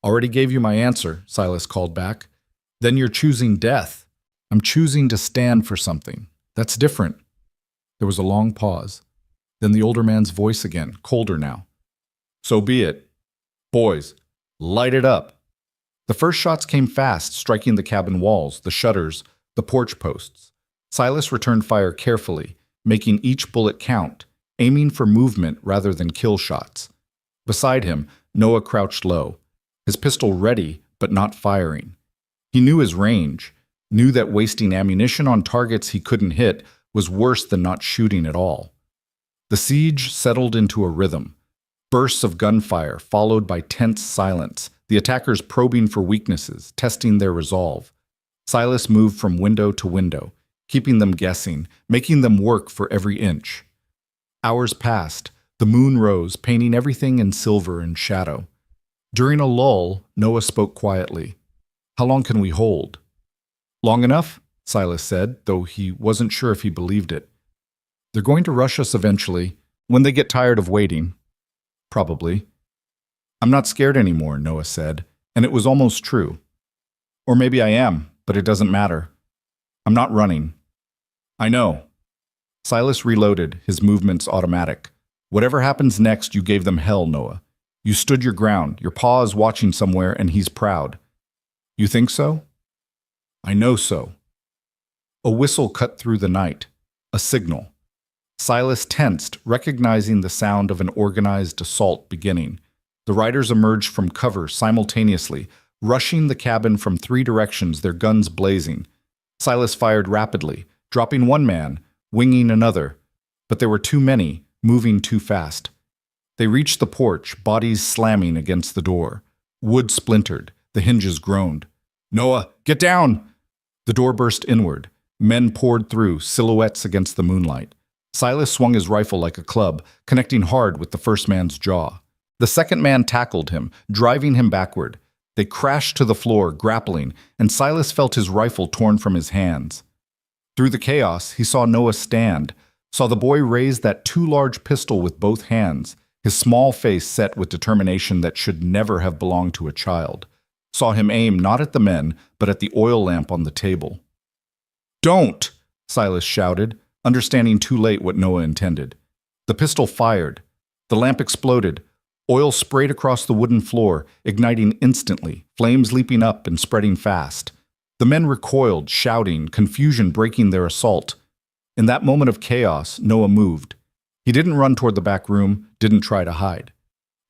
Already gave you my answer, Silas called back. Then you're choosing death. I'm choosing to stand for something. That's different. There was a long pause. Then the older man's voice again, colder now. So be it. Boys, light it up. The first shots came fast, striking the cabin walls, the shutters, the porch posts. Silas returned fire carefully, making each bullet count, aiming for movement rather than kill shots. Beside him, Noah crouched low, his pistol ready but not firing. He knew his range, knew that wasting ammunition on targets he couldn't hit was worse than not shooting at all. The siege settled into a rhythm. Bursts of gunfire followed by tense silence, the attackers probing for weaknesses, testing their resolve. Silas moved from window to window, keeping them guessing, making them work for every inch. Hours passed. The moon rose, painting everything in silver and shadow. During a lull, Noah spoke quietly. How long can we hold? Long enough, Silas said, though he wasn't sure if he believed it. They're going to rush us eventually, when they get tired of waiting. Probably. I'm not scared anymore, Noah said, and it was almost true. Or maybe I am, but it doesn't matter. I'm not running. I know. Silas reloaded, his movements automatic. Whatever happens next, you gave them hell, Noah. You stood your ground. Your pa is watching somewhere, and he's proud. You think so? I know so. A whistle cut through the night. A signal. Silas tensed, recognizing the sound of an organized assault beginning. The riders emerged from cover simultaneously, rushing the cabin from 3 directions, their guns blazing. Silas fired rapidly, dropping one man, winging another. But there were too many, moving too fast. They reached the porch, bodies slamming against the door. Wood splintered. The hinges groaned. "Noah, get down!" The door burst inward. Men poured through, silhouettes against the moonlight. Silas swung his rifle like a club, connecting hard with the first man's jaw. The second man tackled him, driving him backward. They crashed to the floor, grappling, and Silas felt his rifle torn from his hands. Through the chaos, he saw Noah stand, saw the boy raise that too large pistol with both hands, his small face set with determination that should never have belonged to a child. Saw him aim not at the men, but at the oil lamp on the table. "Don't!" Silas shouted, understanding too late what Noah intended. The pistol fired. The lamp exploded. Oil sprayed across the wooden floor, igniting instantly, flames leaping up and spreading fast. The men recoiled, shouting, confusion breaking their assault. In that moment of chaos, Noah moved. He didn't run toward the back room, didn't try to hide.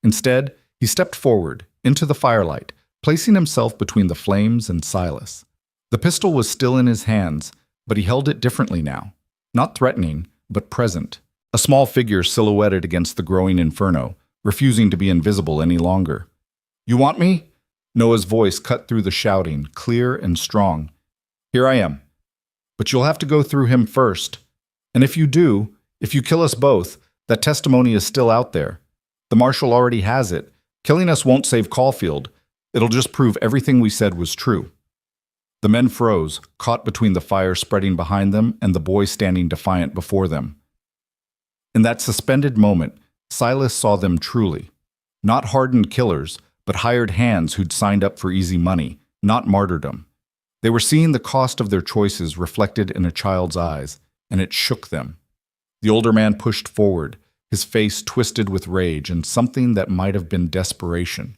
Instead, he stepped forward, into the firelight, placing himself between the flames and Silas. The pistol was still in his hands, but he held it differently now. Not threatening, but present. A small figure silhouetted against the growing inferno, refusing to be invisible any longer. "You want me?" Noah's voice cut through the shouting, clear and strong. "Here I am. But you'll have to go through him first. And if you do, if you kill us both, that testimony is still out there. The marshal already has it. Killing us won't save Caulfield. It'll just prove everything we said was true." The men froze, caught between the fire spreading behind them and the boy standing defiant before them. In that suspended moment, Silas saw them truly. Not hardened killers, but hired hands who'd signed up for easy money, not martyrdom. They were seeing the cost of their choices reflected in a child's eyes, and it shook them. The older man pushed forward, his face twisted with rage and something that might have been desperation.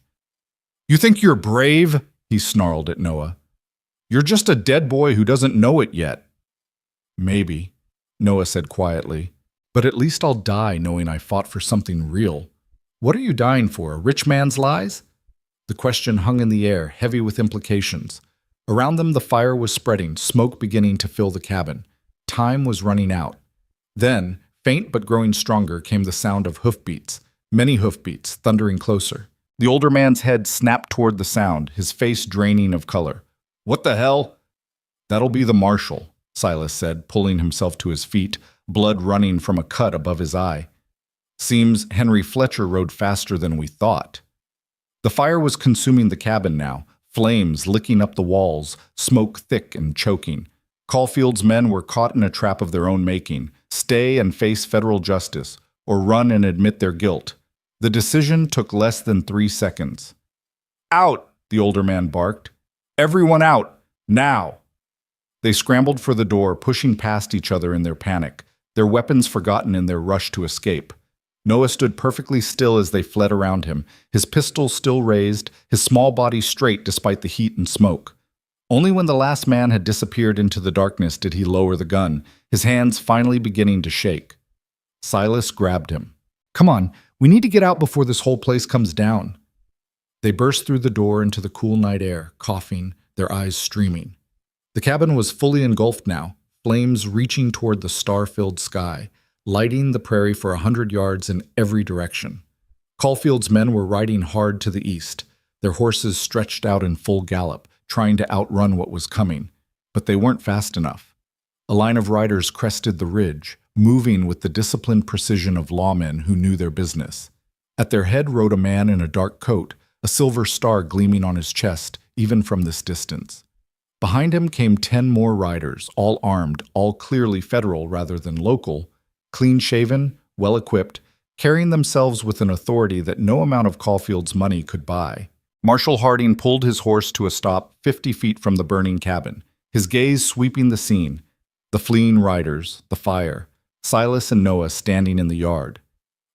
"You think you're brave?" he snarled at Noah. "You're just a dead boy who doesn't know it yet." "Maybe," Noah said quietly, "but at least I'll die knowing I fought for something real." "What are you dying for, a rich man's lies?" The question hung in the air, heavy with implications. Around them the fire was spreading, smoke beginning to fill the cabin. Time was running out. Then, faint but growing stronger, came the sound of hoofbeats, many hoofbeats, thundering closer. The older man's head snapped toward the sound, his face draining of color. "What the hell?" "That'll be the marshal," Silas said, pulling himself to his feet, blood running from a cut above his eye. "Seems Henry Fletcher rode faster than we thought." The fire was consuming the cabin now, flames licking up the walls, smoke thick and choking. Caulfield's men were caught in a trap of their own making: stay and face federal justice, or run and admit their guilt. The decision took less than 3 seconds. "Out!" the older man barked. "Everyone out! Now!" They scrambled for the door, pushing past each other in their panic, their weapons forgotten in their rush to escape. Noah stood perfectly still as they fled around him, his pistol still raised, his small body straight despite the heat and smoke. Only when the last man had disappeared into the darkness did he lower the gun, his hands finally beginning to shake. Silas grabbed him. "Come on, we need to get out before this whole place comes down." They burst through the door into the cool night air, coughing, their eyes streaming. The cabin was fully engulfed now, flames reaching toward the star-filled sky, lighting the prairie for 100 yards in every direction. Caulfield's men were riding hard to the east, their horses stretched out in full gallop, trying to outrun what was coming, but they weren't fast enough. A line of riders crested the ridge, moving with the disciplined precision of lawmen who knew their business. At their head rode a man in a dark coat, a silver star gleaming on his chest, even from this distance. Behind him came 10 more riders, all armed, all clearly federal rather than local, clean-shaven, well-equipped, carrying themselves with an authority that no amount of Caulfield's money could buy. Marshal Harding pulled his horse to a stop 50 feet from the burning cabin, his gaze sweeping the scene, the fleeing riders, the fire, Silas and Noah standing in the yard.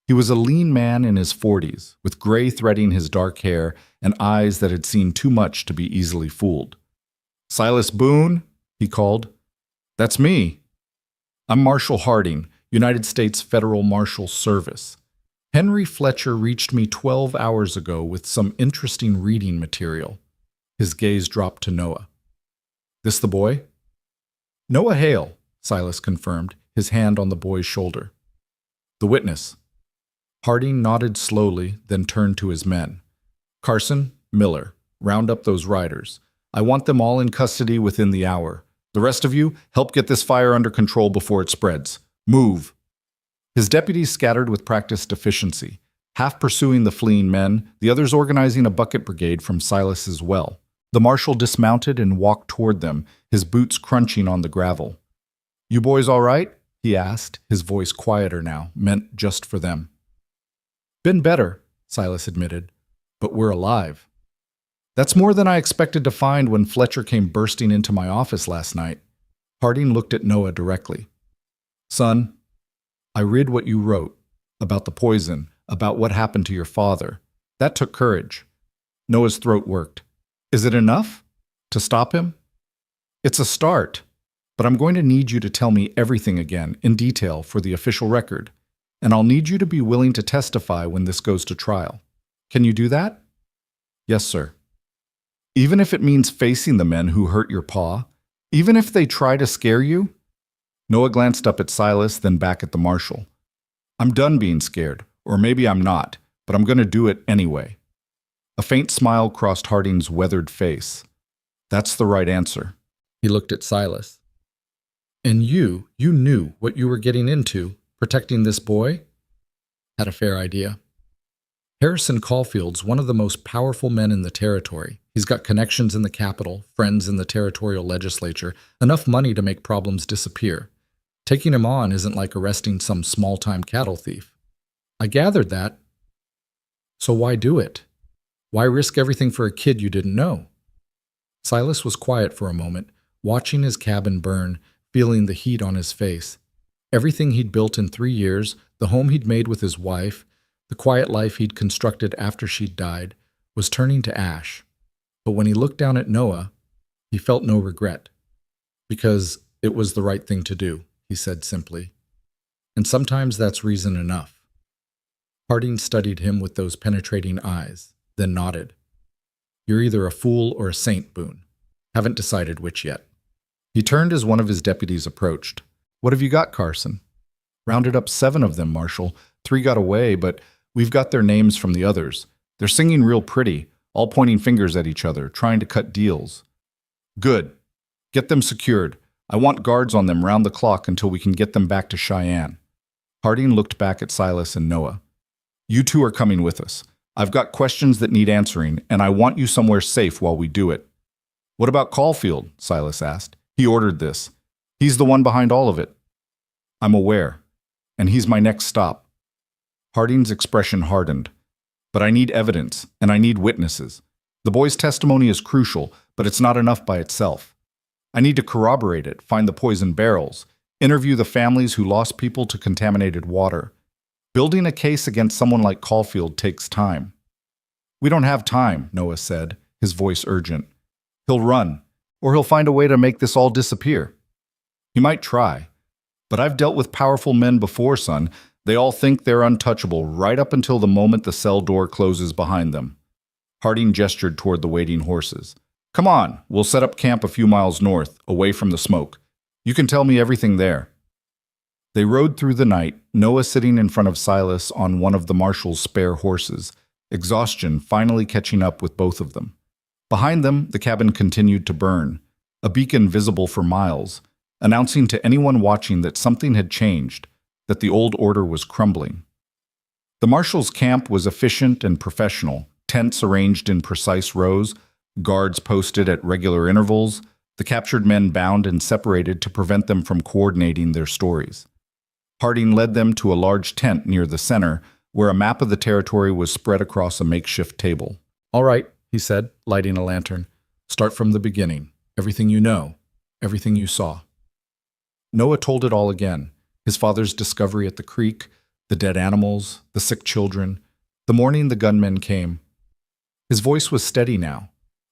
He was a lean man in his 40s, with gray threading his dark hair and eyes that had seen too much to be easily fooled. "Silas Boone," he called. That's me. I'm Marshal Harding, United States Federal Marshal Service. Henry Fletcher reached me 12 hours ago with some interesting reading material. His gaze dropped to Noah. This the boy? Noah Hale, Silas confirmed, his hand on the boy's shoulder. The witness. Harding nodded slowly, then turned to his men. Carson, Miller, round up those riders. I want them all in custody within the hour. The rest of you, help get this fire under control before it spreads. Move. His deputies scattered with practiced efficiency, half pursuing the fleeing men, the others organizing a bucket brigade from Silas's well. The marshal dismounted and walked toward them, his boots crunching on the gravel. You boys all right? He asked, his voice quieter now, meant just for them. Been better, Silas admitted, but we're alive. That's more than I expected to find when Fletcher came bursting into my office last night. Harding looked at Noah directly. Son, I read what you wrote, about the poison, about what happened to your father. That took courage. Noah's throat worked. Is it enough? To stop him? It's a start, but I'm going to need you to tell me everything again, in detail, for the official record, and I'll need you to be willing to testify when this goes to trial. Can you do that? Yes, sir. Even if it means facing the men who hurt your pa? Even if they try to scare you? Noah glanced up at Silas, then back at the marshal. I'm done being scared, or maybe I'm not, but I'm going to do it anyway. A faint smile crossed Harding's weathered face. That's the right answer. He looked at Silas. And you knew what you were getting into, protecting this boy? Had a fair idea. Harrison Caulfield's one of the most powerful men in the territory. He's got connections in the capital, friends in the territorial legislature, enough money to make problems disappear. Taking him on isn't like arresting some small-time cattle thief. I gathered that. So why do it? Why risk everything for a kid you didn't know? Silas was quiet for a moment, watching his cabin burn, feeling the heat on his face. Everything he'd built in 3 years, the home he'd made with his wife, the quiet life he'd constructed after she'd died, was turning to ash. But when he looked down at Noah, he felt no regret. Because it was the right thing to do, he said simply. And sometimes that's reason enough. Harding studied him with those penetrating eyes, then nodded. You're either a fool or a saint, Boone. Haven't decided which yet. He turned as one of his deputies approached. What have you got, Carson? Rounded up 7 of them, Marshal. 3 got away, but we've got their names from the others. They're singing real pretty, all pointing fingers at each other, trying to cut deals. Good. Get them secured. I want guards on them round the clock until we can get them back to Cheyenne. Harding looked back at Silas and Noah. You 2 are coming with us. I've got questions that need answering, and I want you somewhere safe while we do it. What about Caulfield? Silas asked. He ordered this. He's the one behind all of it. I'm aware, and he's my next stop. Harding's expression hardened. But I need evidence, and I need witnesses. The boy's testimony is crucial, but it's not enough by itself. I need to corroborate it, find the poison barrels, interview the families who lost people to contaminated water. Building a case against someone like Caulfield takes time. We don't have time, Noah said, his voice urgent. He'll run, or he'll find a way to make this all disappear. He might try, but I've dealt with powerful men before, son. They all think they're untouchable right up until the moment the cell door closes behind them. Harding gestured toward the waiting horses. Come on, we'll set up camp a few miles north, away from the smoke. You can tell me everything there. They rode through the night, Noah sitting in front of Silas on one of the marshal's spare horses, exhaustion finally catching up with both of them. Behind them, the cabin continued to burn, a beacon visible for miles, announcing to anyone watching that something had changed, that the old order was crumbling. The marshal's camp was efficient and professional, tents arranged in precise rows, guards posted at regular intervals, the captured men bound and separated to prevent them from coordinating their stories. Harding led them to a large tent near the center, where a map of the territory was spread across a makeshift table. All right, he said, lighting a lantern. Start from the beginning. Everything you know. Everything you saw. Noah told it all again. His father's discovery at the creek, the dead animals, the sick children, the morning the gunmen came. His voice was steady now,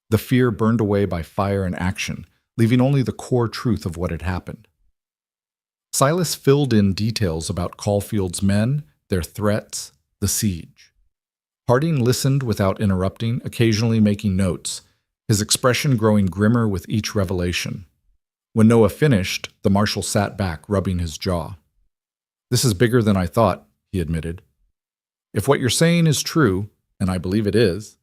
the fear burned away by fire and action, leaving only the core truth of what had happened. Silas filled in details about Caulfield's men, their threats, the siege. Harding listened without interrupting, occasionally making notes, his expression growing grimmer with each revelation. When Noah finished, the marshal sat back, rubbing his jaw. "This is bigger than I thought," he admitted. "If what you're saying is true, and I believe it is,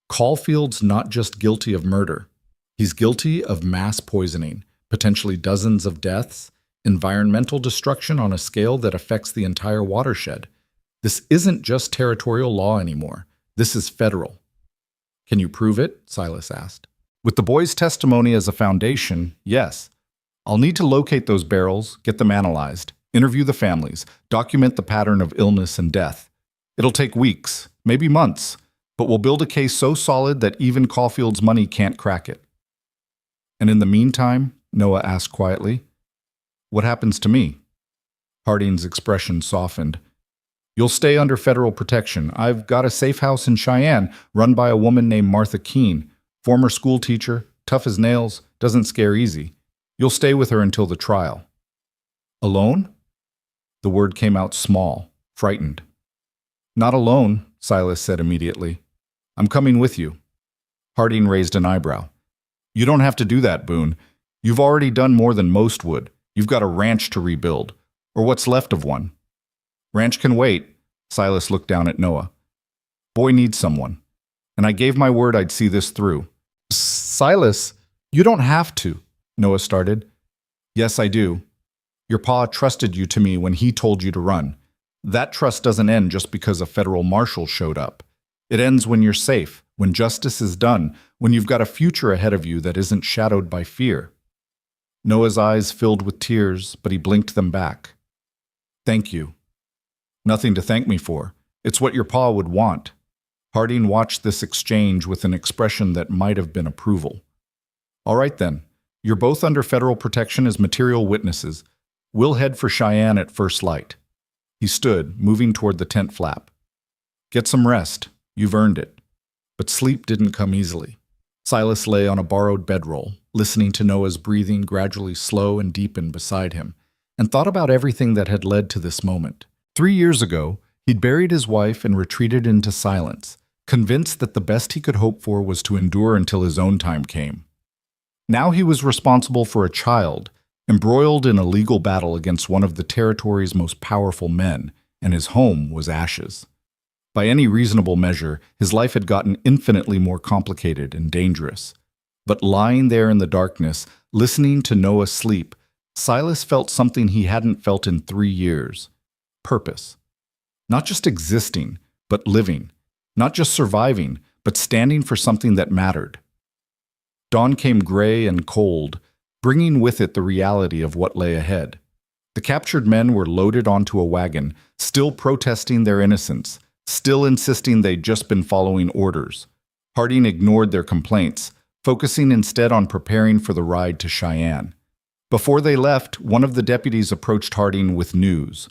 Caulfield's not just guilty of murder. He's guilty of mass poisoning, potentially dozens of deaths, environmental destruction on a scale that affects the entire watershed. This isn't just territorial law anymore. This is federal." "Can you prove it?" Silas asked. "With the boy's testimony as a foundation, yes. I'll need to locate those barrels, get them analyzed, interview the families, document the pattern of illness and death. It'll take weeks, maybe months, but we'll build a case so solid that even Caulfield's money can't crack it." "And in the meantime," Noah asked quietly, "what happens to me?" Harding's expression softened. "You'll stay under federal protection. I've got a safe house in Cheyenne run by a woman named Martha Keene, former school teacher, tough as nails, doesn't scare easy. You'll stay with her until the trial." "Alone?" The word came out small, frightened. "Not alone," Silas said immediately. "I'm coming with you." Harding raised an eyebrow. "You don't have to do that, Boone. You've already done more than most would. You've got a ranch to rebuild, or what's left of one." "Ranch can wait." Silas looked down at Noah. "Boy needs someone, and I gave my word I'd see this through." "Silas, you don't have to," Noah started. "Yes, I do. Your pa trusted you to me when he told you to run. That trust doesn't end just because a federal marshal showed up. It ends when you're safe, when justice is done, when you've got a future ahead of you that isn't shadowed by fear." Noah's eyes filled with tears, but he blinked them back. "Thank you." "Nothing to thank me for. It's what your pa would want." Harding watched this exchange with an expression that might have been approval. "All right then. You're both under federal protection as material witnesses. We'll head for Cheyenne at first light." He stood, moving toward the tent flap. "Get some rest. You've earned it." But sleep didn't come easily. Silas lay on a borrowed bedroll, listening to Noah's breathing gradually slow and deepen beside him, and thought about everything that had led to this moment. 3 years ago, he'd buried his wife and retreated into silence, convinced that the best he could hope for was to endure until his own time came. Now he was responsible for a child, embroiled in a legal battle against one of the territory's most powerful men, and his home was ashes. By any reasonable measure, his life had gotten infinitely more complicated and dangerous. But lying there in the darkness, listening to Noah sleep, Silas felt something he hadn't felt in 3 years. Purpose. Not just existing, but living. Not just surviving, but standing for something that mattered. Dawn came gray and cold, bringing with it the reality of what lay ahead. The captured men were loaded onto a wagon, still protesting their innocence, still insisting they'd just been following orders. Harding ignored their complaints, focusing instead on preparing for the ride to Cheyenne. Before they left, one of the deputies approached Harding with news.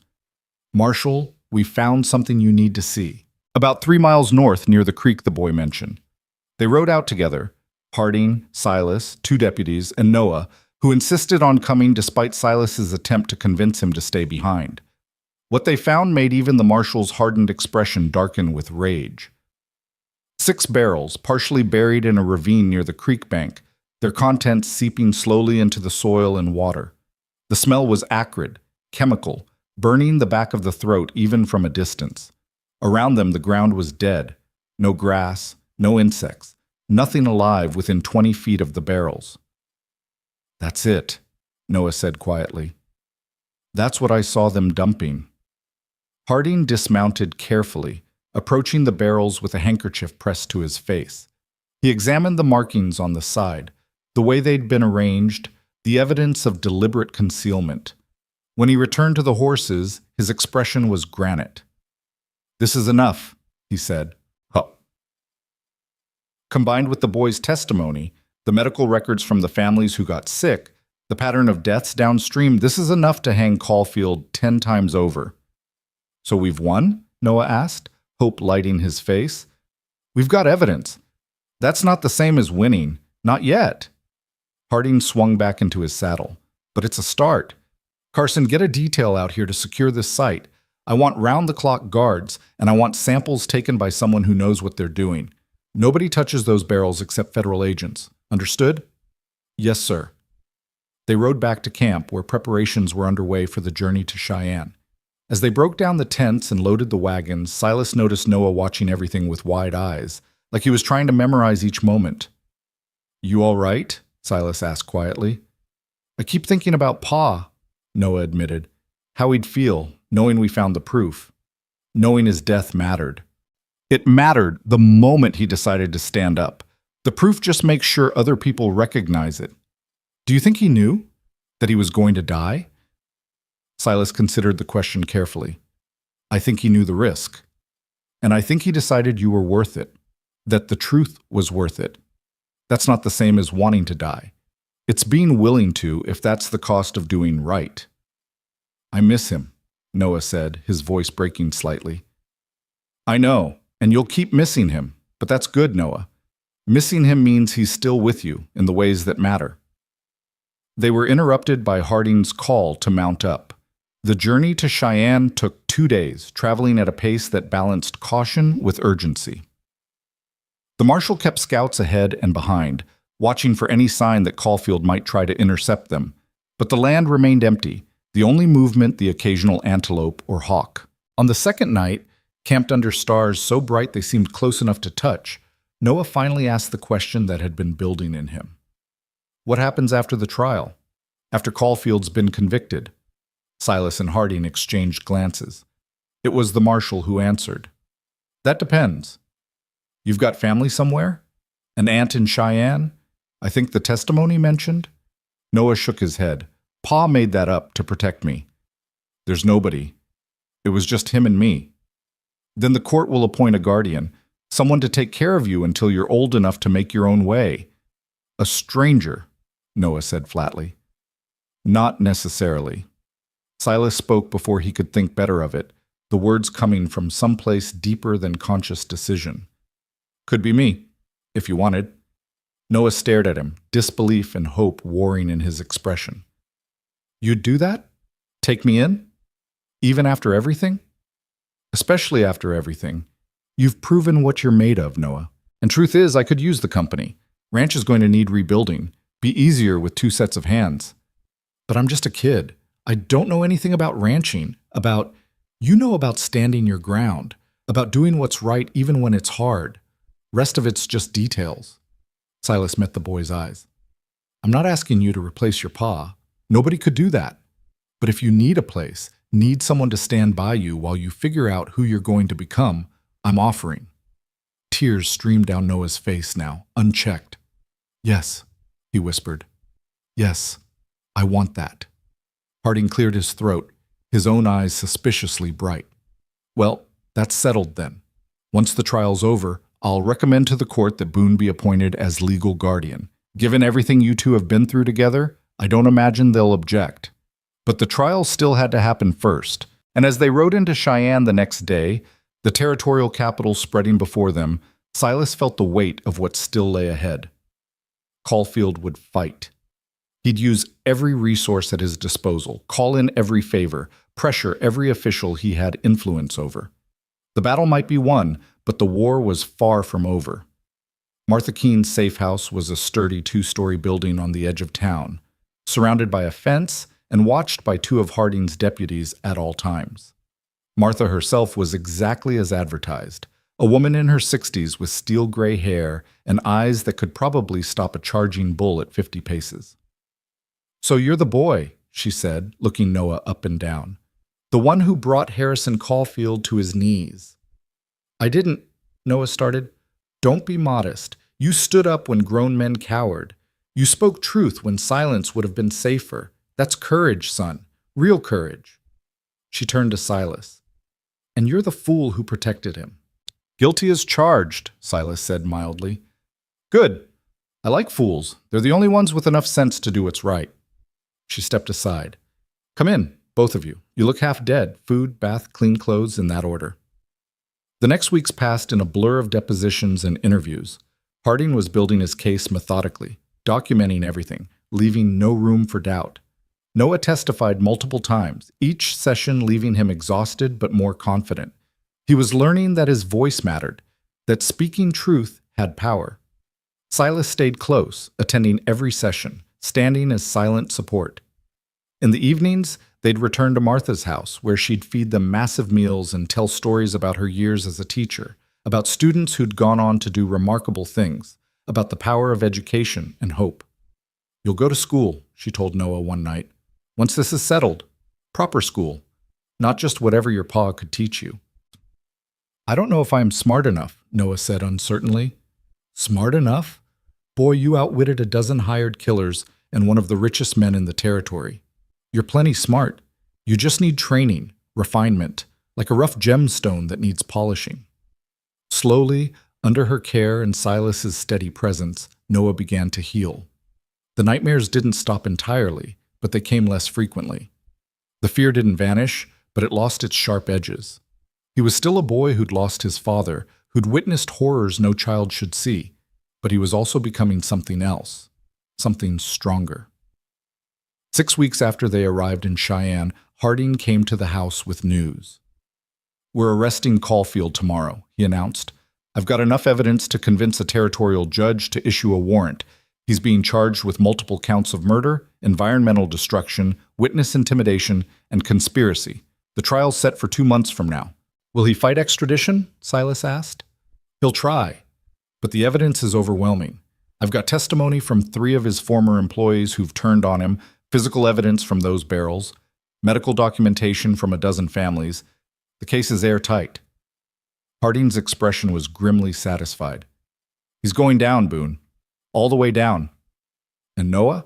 "Marshal, we found something you need to see." About 3 miles north near the creek the boy mentioned. They rode out together, Harding, Silas, 2 deputies, and Noah, who insisted on coming despite Silas's attempt to convince him to stay behind. What they found made even the marshal's hardened expression darken with rage. 6 barrels, partially buried in a ravine near the creek bank, their contents seeping slowly into the soil and water. The smell was acrid, chemical, burning the back of the throat even from a distance. Around them the ground was dead, no grass, no insects, nothing alive within 20 feet of the barrels. "That's it," Noah said quietly. "That's what I saw them dumping." Harding dismounted carefully, approaching the barrels with a handkerchief pressed to his face. He examined the markings on the side, the way they'd been arranged, the evidence of deliberate concealment. When he returned to the horses, his expression was granite. "This is enough," he said. "Huh." Combined with the boy's testimony, the medical records from the families who got sick, the pattern of deaths downstream, this is enough to hang Caulfield 10 times over. "So we've won?" Noah asked, hope lighting his face. "We've got evidence. That's not the same as winning. Not yet." Harding swung back into his saddle. "But it's a start. Carson, get a detail out here to secure this site. I want round-the-clock guards, and I want samples taken by someone who knows what they're doing. Nobody touches those barrels except federal agents. Understood? Yes, sir. They rode back to camp, where preparations were underway for the journey to Cheyenne. As they broke down the tents and loaded the wagons, Silas noticed Noah watching everything with wide eyes, like he was trying to memorize each moment. You all right? Silas asked quietly. I keep thinking about Pa, Noah admitted. How he'd feel, knowing we found the proof. Knowing his death mattered. It mattered the moment he decided to stand up. The proof just makes sure other people recognize it. Do you think he knew that he was going to die? Silas considered the question carefully. I think he knew the risk. And I think he decided you were worth it, that the truth was worth it. That's not the same as wanting to die. It's being willing to, if that's the cost of doing right. I miss him, Noah said, his voice breaking slightly. I know, and you'll keep missing him, but that's good, Noah. Missing him means he's still with you in the ways that matter. They were interrupted by Harding's call to mount up. The journey to Cheyenne took 2 days, traveling at a pace that balanced caution with urgency. The marshal kept scouts ahead and behind, watching for any sign that Caulfield might try to intercept them. But the land remained empty, the only movement the occasional antelope or hawk. On the second night, camped under stars so bright they seemed close enough to touch, Noah finally asked the question that had been building in him. What happens after the trial? After Caulfield's been convicted? Silas and Harding exchanged glances. It was the marshal who answered. That depends. You've got family somewhere? An aunt in Cheyenne? I think the testimony mentioned? Noah shook his head. Pa made that up to protect me. There's nobody. It was just him and me. Then the court will appoint a guardian, someone to take care of you until you're old enough to make your own way. A stranger, Noah said flatly. Not necessarily. Silas spoke before he could think better of it, the words coming from someplace deeper than conscious decision. Could be me, if you wanted. Noah stared at him, disbelief and hope warring in his expression. You'd do that? Take me in? Even after everything? Especially after everything. You've proven what you're made of, Noah. And truth is, I could use the company. Ranch is going to need rebuilding. Be easier with 2 sets of hands. But I'm just a kid. I don't know anything about ranching, you know about standing your ground, about doing what's right even when it's hard. Rest of it's just details. Silas met the boy's eyes. I'm not asking you to replace your pa. Nobody could do that. But if you need a place, need someone to stand by you while you figure out who you're going to become, I'm offering. Tears streamed down Noah's face now, unchecked. Yes, he whispered. Yes, I want that. Harding cleared his throat, his own eyes suspiciously bright. Well, that's settled then. Once the trial's over, I'll recommend to the court that Boone be appointed as legal guardian. Given everything you two have been through together, I don't imagine they'll object. But the trial still had to happen first, and as they rode into Cheyenne the next day, the territorial capital spreading before them, Silas felt the weight of what still lay ahead. Caulfield would fight. He'd use every resource at his disposal, call in every favor, pressure every official he had influence over. The battle might be won, but the war was far from over. Martha Keene's safe house was a sturdy 2-story building on the edge of town, surrounded by a fence and watched by 2 of Harding's deputies at all times. Martha herself was exactly as advertised, a woman in her 60s with steel-gray hair and eyes that could probably stop a charging bull at 50 paces. So you're the boy, she said, looking Noah up and down. The one who brought Harrison Caulfield to his knees. I didn't, Noah started. Don't be modest. You stood up when grown men cowered. You spoke truth when silence would have been safer. That's courage, son. Real courage. She turned to Silas. And you're the fool who protected him. Guilty as charged, Silas said mildly. Good. I like fools. They're the only ones with enough sense to do what's right. She stepped aside. Come in, both of you. You look half dead. Food, bath, clean clothes, in that order. The next weeks passed in a blur of depositions and interviews. Harding was building his case methodically, documenting everything, leaving no room for doubt. Noah testified multiple times, each session leaving him exhausted but more confident. He was learning that his voice mattered, that speaking truth had power. Silas stayed close, attending every session, standing as silent support. In the evenings, they'd return to Martha's house, where she'd feed them massive meals and tell stories about her years as a teacher, about students who'd gone on to do remarkable things, about the power of education and hope. "You'll go to school," she told Noah one night. "Once this is settled, proper school, not just whatever your pa could teach you." "I don't know if I am smart enough," Noah said uncertainly. "Smart enough? Boy, you outwitted a dozen hired killers and one of the richest men in the territory. You're plenty smart. You just need training, refinement, like a rough gemstone that needs polishing." Slowly, under her care and Silas's steady presence, Noah began to heal. The nightmares didn't stop entirely, but they came less frequently. The fear didn't vanish, but it lost its sharp edges. He was still a boy who'd lost his father, who'd witnessed horrors no child should see, but he was also becoming something else, something stronger. 6 weeks after they arrived in Cheyenne, Harding came to the house with news. "We're arresting Caulfield tomorrow," he announced. "I've got enough evidence to convince a territorial judge to issue a warrant. He's being charged with multiple counts of murder, environmental destruction, witness intimidation, and conspiracy. The trial's set for 2 months from now." "Will he fight extradition?" Silas asked. "He'll try, but the evidence is overwhelming. I've got testimony from 3 of his former employees who've turned on him, physical evidence from those barrels, medical documentation from a dozen families. The case is airtight." Harding's expression was grimly satisfied. "He's going down, Boone. All the way down." "And Noah?"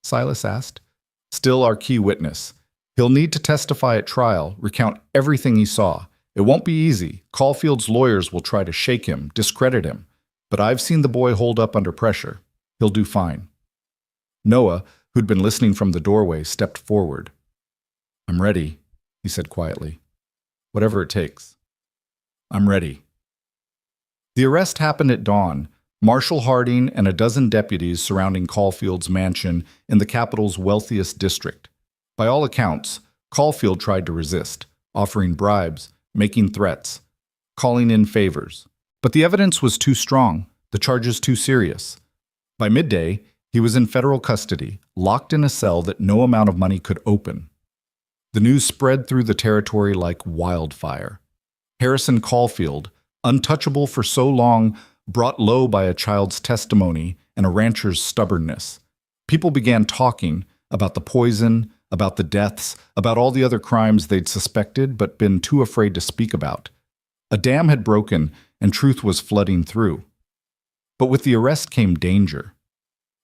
Silas asked. "Still our key witness. He'll need to testify at trial, recount everything he saw. It won't be easy. Caulfield's lawyers will try to shake him, discredit him. But I've seen the boy hold up under pressure. He'll do fine." Noah, who'd been listening from the doorway, stepped forward. "I'm ready," he said quietly. "Whatever it takes. I'm ready." The arrest happened at dawn. Marshal Harding and a dozen deputies surrounding Caulfield's mansion in the capital's wealthiest district. By all accounts, Caulfield tried to resist, offering bribes, making threats, calling in favors. But the evidence was too strong, the charges too serious. By midday, he was in federal custody, locked in a cell that no amount of money could open. The news spread through the territory like wildfire. Harrison Caulfield, untouchable for so long, brought low by a child's testimony and a rancher's stubbornness. People began talking about the poison, about the deaths, about all the other crimes they'd suspected but been too afraid to speak about. A dam had broken and truth was flooding through. But with the arrest came danger.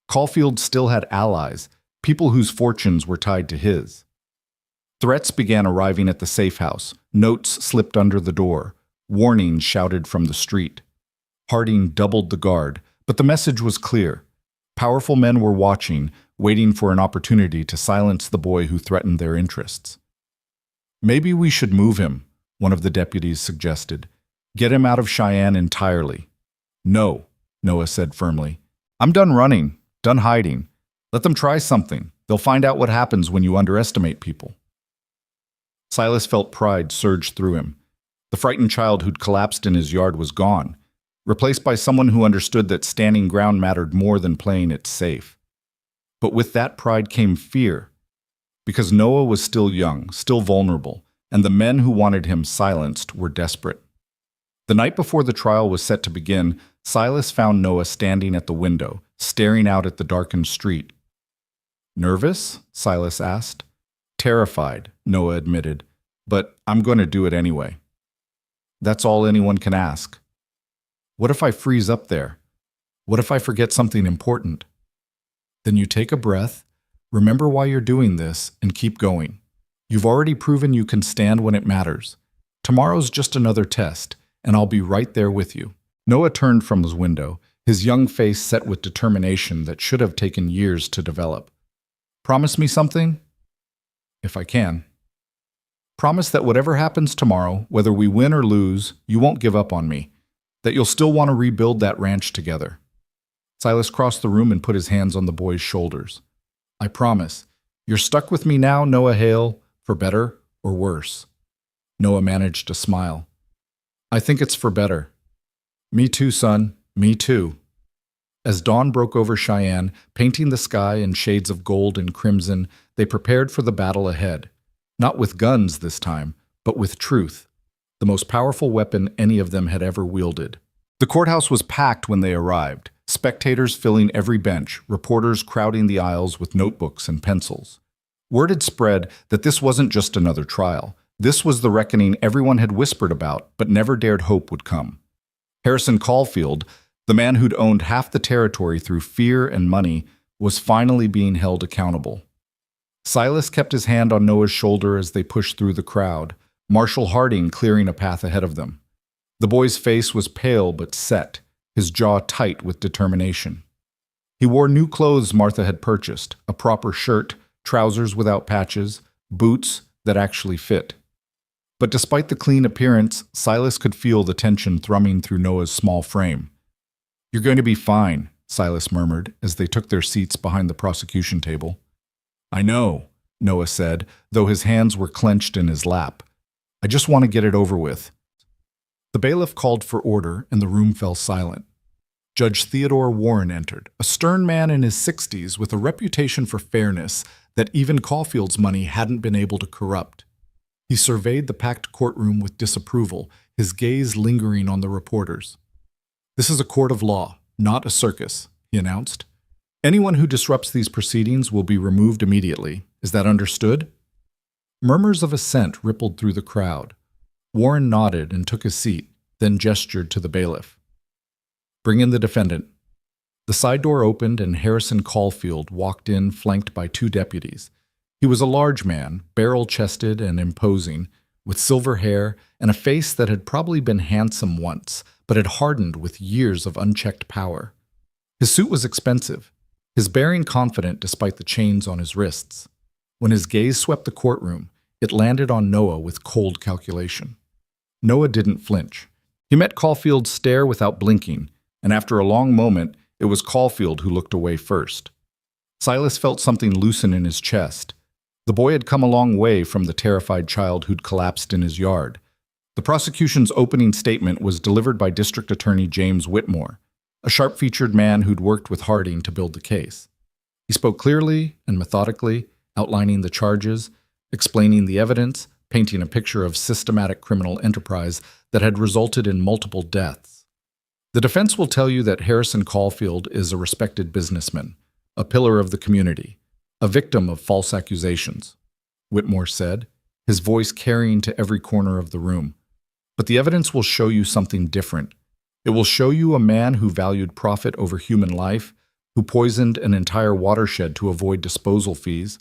Caulfield still had allies, people whose fortunes were tied to his. Threats began arriving at the safe house, notes slipped under the door, warnings shouted from the street. Harding doubled the guard, but the message was clear. Powerful men were watching, waiting for an opportunity to silence the boy who threatened their interests. "Maybe we should move him," one of the deputies suggested. "Get him out of Cheyenne entirely." "No," Noah said firmly. "I'm done running, done hiding. Let them try something. They'll find out what happens when you underestimate people." Silas felt pride surge through him. The frightened child who'd collapsed in his yard was gone, replaced by someone who understood that standing ground mattered more than playing it safe. But with that pride came fear, because Noah was still young, still vulnerable, and the men who wanted him silenced were desperate. The night before the trial was set to begin, Silas found Noah standing at the window, staring out at the darkened street. "Nervous?" Silas asked. "Terrified," Noah admitted, "but I'm going to do it anyway. That's all anyone can ask. What if I freeze up there? What if I forget something important?" "Then you take a breath, remember why you're doing this, and keep going. You've already proven you can stand when it matters. Tomorrow's just another test, and I'll be right there with you." Noah turned from his window, his young face set with determination that should have taken years to develop. "Promise me something?" "If I can." "Promise that whatever happens tomorrow, whether we win or lose, you won't give up on me, that you'll still want to rebuild that ranch together." Silas crossed the room and put his hands on the boy's shoulders. "I promise. You're stuck with me now, Noah Hale, for better or worse. Noah managed a smile. I think it's for better. Me too, son. Me too. As dawn broke over Cheyenne, painting the sky in shades of gold and crimson, they prepared for the battle ahead. Not with guns this time, but with truth, the most powerful weapon any of them had ever wielded. The courthouse was packed when they arrived, spectators filling every bench, reporters crowding the aisles with notebooks and pencils. Word had spread that this wasn't just another trial. This was the reckoning everyone had whispered about, but never dared hope would come. Harrison Caulfield, the man who'd owned half the territory through fear and money, was finally being held accountable. Silas kept his hand on Noah's shoulder as they pushed through the crowd, Marshall Harding clearing a path ahead of them. The boy's face was pale but set, his jaw tight with determination. He wore new clothes Martha had purchased, a proper shirt, trousers without patches, boots that actually fit. But despite the clean appearance, Silas could feel the tension thrumming through Noah's small frame. You're going to be fine, Silas murmured as they took their seats behind the prosecution table. I know, Noah said, though his hands were clenched in his lap. I just want to get it over with. The bailiff called for order, and the room fell silent. Judge Theodore Warren entered, a stern man in his 60s with a reputation for fairness that even Caulfield's money hadn't been able to corrupt. He surveyed the packed courtroom with disapproval, his gaze lingering on the reporters. This is a court of law, not a circus, he announced. Anyone who disrupts these proceedings will be removed immediately. Is that understood? Murmurs of assent rippled through the crowd. Warren nodded and took his seat, then gestured to the bailiff. Bring in the defendant. The side door opened and Harrison Caulfield walked in, flanked by two deputies. He was a large man, barrel-chested and imposing, with silver hair and a face that had probably been handsome once, but had hardened with years of unchecked power. His suit was expensive, his bearing confident despite the chains on his wrists. When his gaze swept the courtroom, it landed on Noah with cold calculation. Noah didn't flinch. He met Caulfield's stare without blinking, and after a long moment, it was Caulfield who looked away first. Silas felt something loosen in his chest. The boy had come a long way from the terrified child who'd collapsed in his yard. The prosecution's opening statement was delivered by District Attorney James Whitmore, a sharp-featured man who'd worked with Harding to build the case. He spoke clearly and methodically, outlining the charges, explaining the evidence, painting a picture of systematic criminal enterprise that had resulted in multiple deaths. The defense will tell you that Harrison Caulfield is a respected businessman, a pillar of the community, a victim of false accusations, Whitmore said, his voice carrying to every corner of the room. But the evidence will show you something different. It will show you a man who valued profit over human life, who poisoned an entire watershed to avoid disposal fees,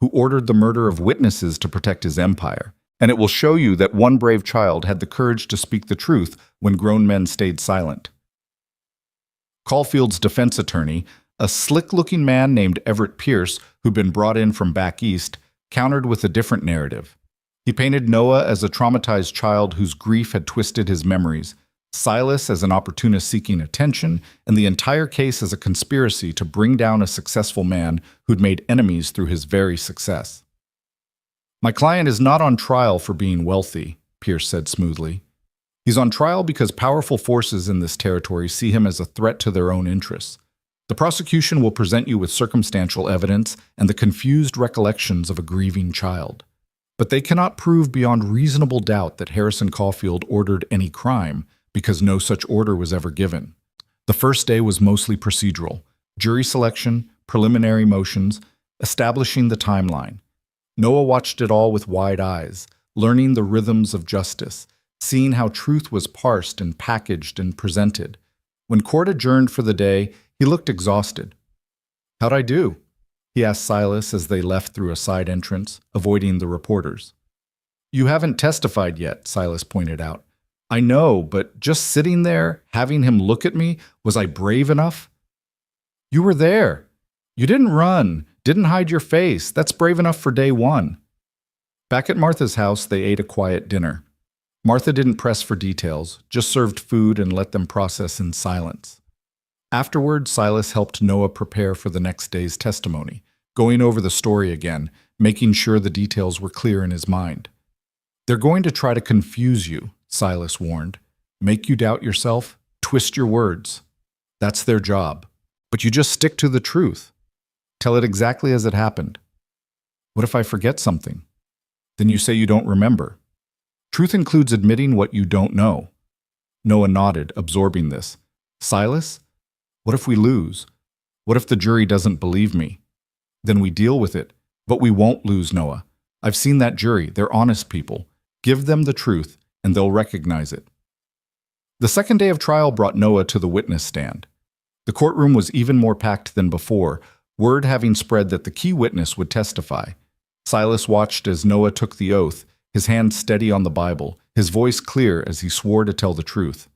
who ordered the murder of witnesses to protect his empire. And it will show you that one brave child had the courage to speak the truth when grown men stayed silent. Caulfield's defense attorney, a slick-looking man named Everett Pierce, who'd been brought in from back east, countered with a different narrative. He painted Noah as a traumatized child whose grief had twisted his memories, Silas as an opportunist seeking attention, and the entire case as a conspiracy to bring down a successful man who'd made enemies through his very success. My client is not on trial for being wealthy, Pierce said smoothly. He's on trial because powerful forces in this territory see him as a threat to their own interests. The prosecution will present you with circumstantial evidence and the confused recollections of a grieving child. But they cannot prove beyond reasonable doubt that Harrison Caulfield ordered any crime, because no such order was ever given. The first day was mostly procedural: jury selection, preliminary motions, establishing the timeline. Noah watched it all with wide eyes, learning the rhythms of justice, seeing how truth was parsed and packaged and presented. When court adjourned for the day, he looked exhausted. How'd I do? He asked Silas as they left through a side entrance, avoiding the reporters. You haven't testified yet, Silas pointed out. I know, but just sitting there, having him look at me, was I brave enough? You were there. You didn't run, didn't hide your face. That's brave enough for day one. Back at Martha's house, they ate a quiet dinner. Martha didn't press for details, just served food and let them process in silence. Afterward, Silas helped Noah prepare for the next day's testimony, going over the story again, making sure the details were clear in his mind. "They're going to try to confuse you," Silas warned. "Make you doubt yourself, twist your words. That's their job. But you just stick to the truth. Tell it exactly as it happened. What if I forget something? Then you say you don't remember. Truth includes admitting what you don't know." Noah nodded, absorbing this. "Silas, what if we lose? What if the jury doesn't believe me? Then we deal with it. But we won't lose, Noah. I've seen that jury. They're honest people. Give them the truth, and they'll recognize it." The second day of trial brought Noah to the witness stand. The courtroom was even more packed than before, word having spread that the key witness would testify. Silas watched as Noah took the oath, his hand steady on the Bible, his voice clear as he swore to tell the truth.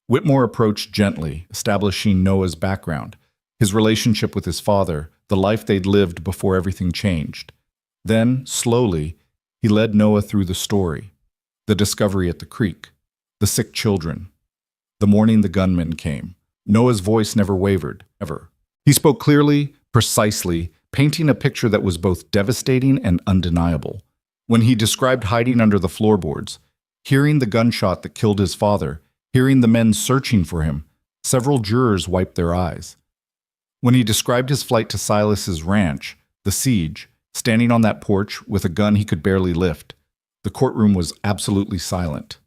Whitmore approached gently, establishing Noah's background, his relationship with his father, the life they'd lived before everything changed. Then, slowly, he led Noah through the story: the discovery at the creek, the sick children, the morning the gunmen came. Noah's voice never wavered, ever. He spoke clearly, precisely, painting a picture that was both devastating and undeniable. When he described hiding under the floorboards, hearing the gunshot that killed his father, hearing the men searching for him, several jurors wiped their eyes. When he described his flight to Silas's ranch, the siege, standing on that porch with a gun he could barely lift, the courtroom was absolutely silent.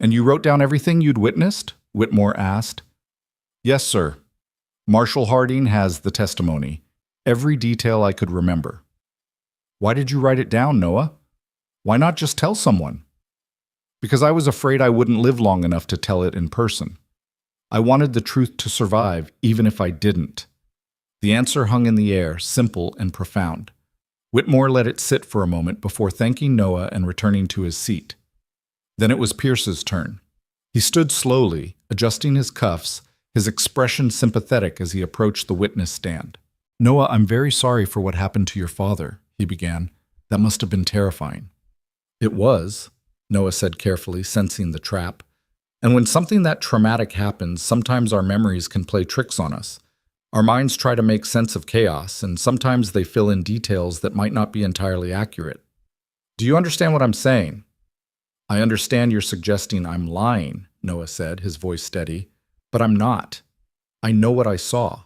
"And you wrote down everything you'd witnessed?" Whitmore asked. "Yes, sir. Marshal Harding has the testimony. Every detail I could remember." "Why did you write it down, Noah? Why not just tell someone?" "Because I was afraid I wouldn't live long enough to tell it in person. I wanted the truth to survive, even if I didn't." The answer hung in the air, simple and profound. Whitmore let it sit for a moment before thanking Noah and returning to his seat. Then it was Pierce's turn. He stood slowly, adjusting his cuffs, his expression sympathetic as he approached the witness stand. "Noah, I'm very sorry for what happened to your father," he began. "That must have been terrifying." "It was," Noah said carefully, sensing the trap. "And when something that traumatic happens, sometimes our memories can play tricks on us. Our minds try to make sense of chaos, and sometimes they fill in details that might not be entirely accurate. Do you understand what I'm saying?" "I understand you're suggesting I'm lying," Noah said, his voice steady. "But I'm not. I know what I saw."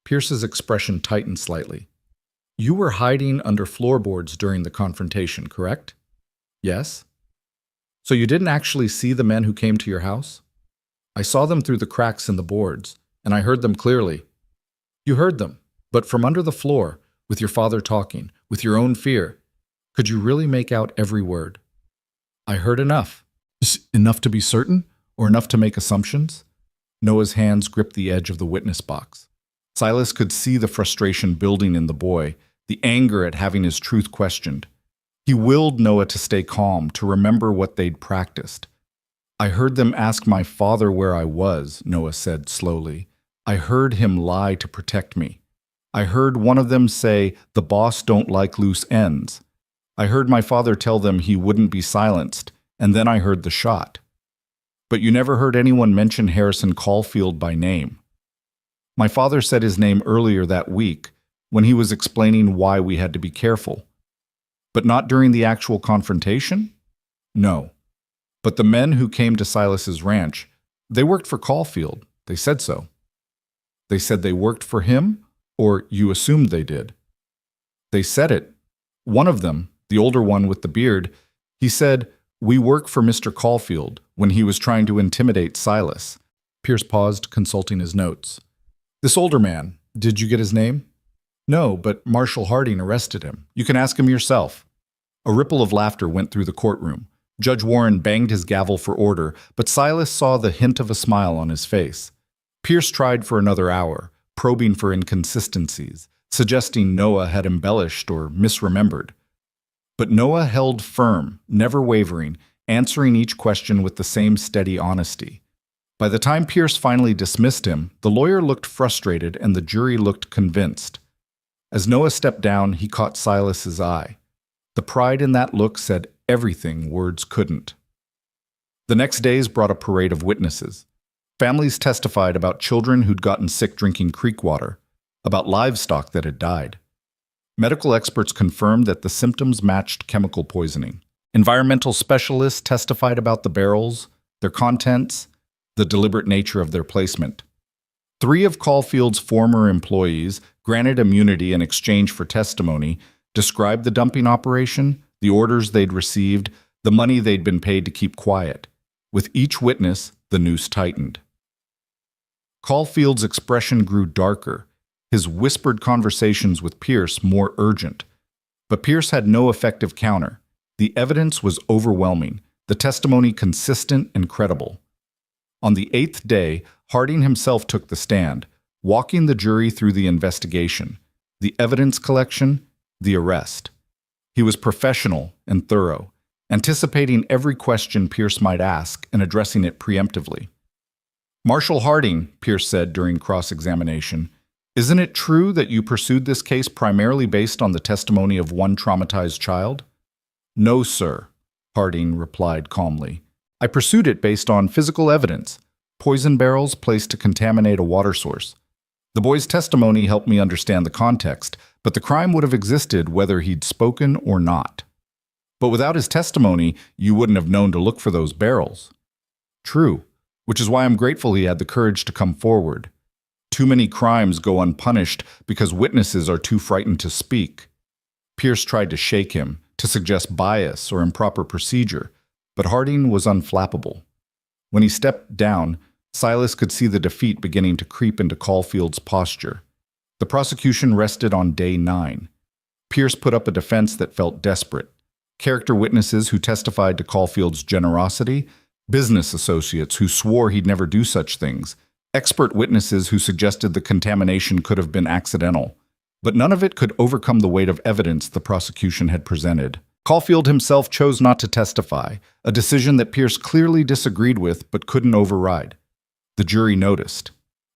Pierce's expression tightened slightly. "You were hiding under floorboards during the confrontation, correct?" "Yes." "So you didn't actually see the men who came to your house?" "I saw them through the cracks in the boards, and I heard them clearly." "You heard them, but from under the floor, with your father talking, with your own fear, could you really make out every word?" "I heard enough." "Enough to be certain, or enough to make assumptions?" Noah's hands gripped the edge of the witness box. Silas could see the frustration building in the boy, the anger at having his truth questioned. He willed Noah to stay calm, to remember what they'd practiced. "I heard them ask my father where I was," Noah said slowly. "I heard him lie to protect me. I heard one of them say, 'The boss don't like loose ends.' I heard my father tell them he wouldn't be silenced, and then I heard the shot. But you never heard anyone mention Harrison Caulfield by name. My father said his name earlier that week when he was explaining why we had to be careful. But not during the actual confrontation? No. But the men who came to Silas's ranch, they worked for Caulfield. They said so." "They said they worked for him, or you assumed they did?" "They said it. One of them, the older one with the beard, he said, 'We work for Mr. Caulfield,' when he was trying to intimidate Silas." Pierce paused, consulting his notes. "This older man, did you get his name?" "No, but Marshal Harding arrested him. You can ask him yourself." A ripple of laughter went through the courtroom. Judge Warren banged his gavel for order, but Silas saw the hint of a smile on his face. Pierce tried for another hour, probing for inconsistencies, suggesting Noah had embellished or misremembered. But Noah held firm, never wavering, answering each question with the same steady honesty. By the time Pierce finally dismissed him, the lawyer looked frustrated and the jury looked convinced. As Noah stepped down, he caught Silas's eye. The pride in that look said everything words couldn't. The next days brought a parade of witnesses. Families testified about children who'd gotten sick drinking creek water, about livestock that had died. Medical experts confirmed that the symptoms matched chemical poisoning. Environmental specialists testified about the barrels, their contents, the deliberate nature of their placement. 3 of Caulfield's former employees, granted immunity in exchange for testimony, described the dumping operation, the orders they'd received, the money they'd been paid to keep quiet. With each witness, the noose tightened. Caulfield's expression grew darker, his whispered conversations with Pierce more urgent. But Pierce had no effective counter. The evidence was overwhelming, the testimony consistent and credible. On the 8th day, Harding himself took the stand, walking the jury through the investigation, the evidence collection, the arrest. He was professional and thorough, anticipating every question Pierce might ask and addressing it preemptively. "Marshal Harding," Pierce said during cross-examination, "isn't it true that you pursued this case primarily based on the testimony of one traumatized child?" "No, sir," Harding replied calmly. "I pursued it based on physical evidence, poison barrels placed to contaminate a water source. The boy's testimony helped me understand the context, but the crime would have existed whether he'd spoken or not. But without his testimony, you wouldn't have known to look for those barrels." "True, which is why I'm grateful he had the courage to come forward. Too many crimes go unpunished because witnesses are too frightened to speak." Pierce tried to shake him, to suggest bias or improper procedure, but Harding was unflappable. When he stepped down, Silas could see the defeat beginning to creep into Caulfield's posture. The prosecution rested on day 9. Pierce put up a defense that felt desperate. Character witnesses who testified to Caulfield's generosity, business associates who swore he'd never do such things, expert witnesses who suggested the contamination could have been accidental. But none of it could overcome the weight of evidence the prosecution had presented. Caulfield himself chose not to testify, a decision that Pierce clearly disagreed with but couldn't override. The jury noticed.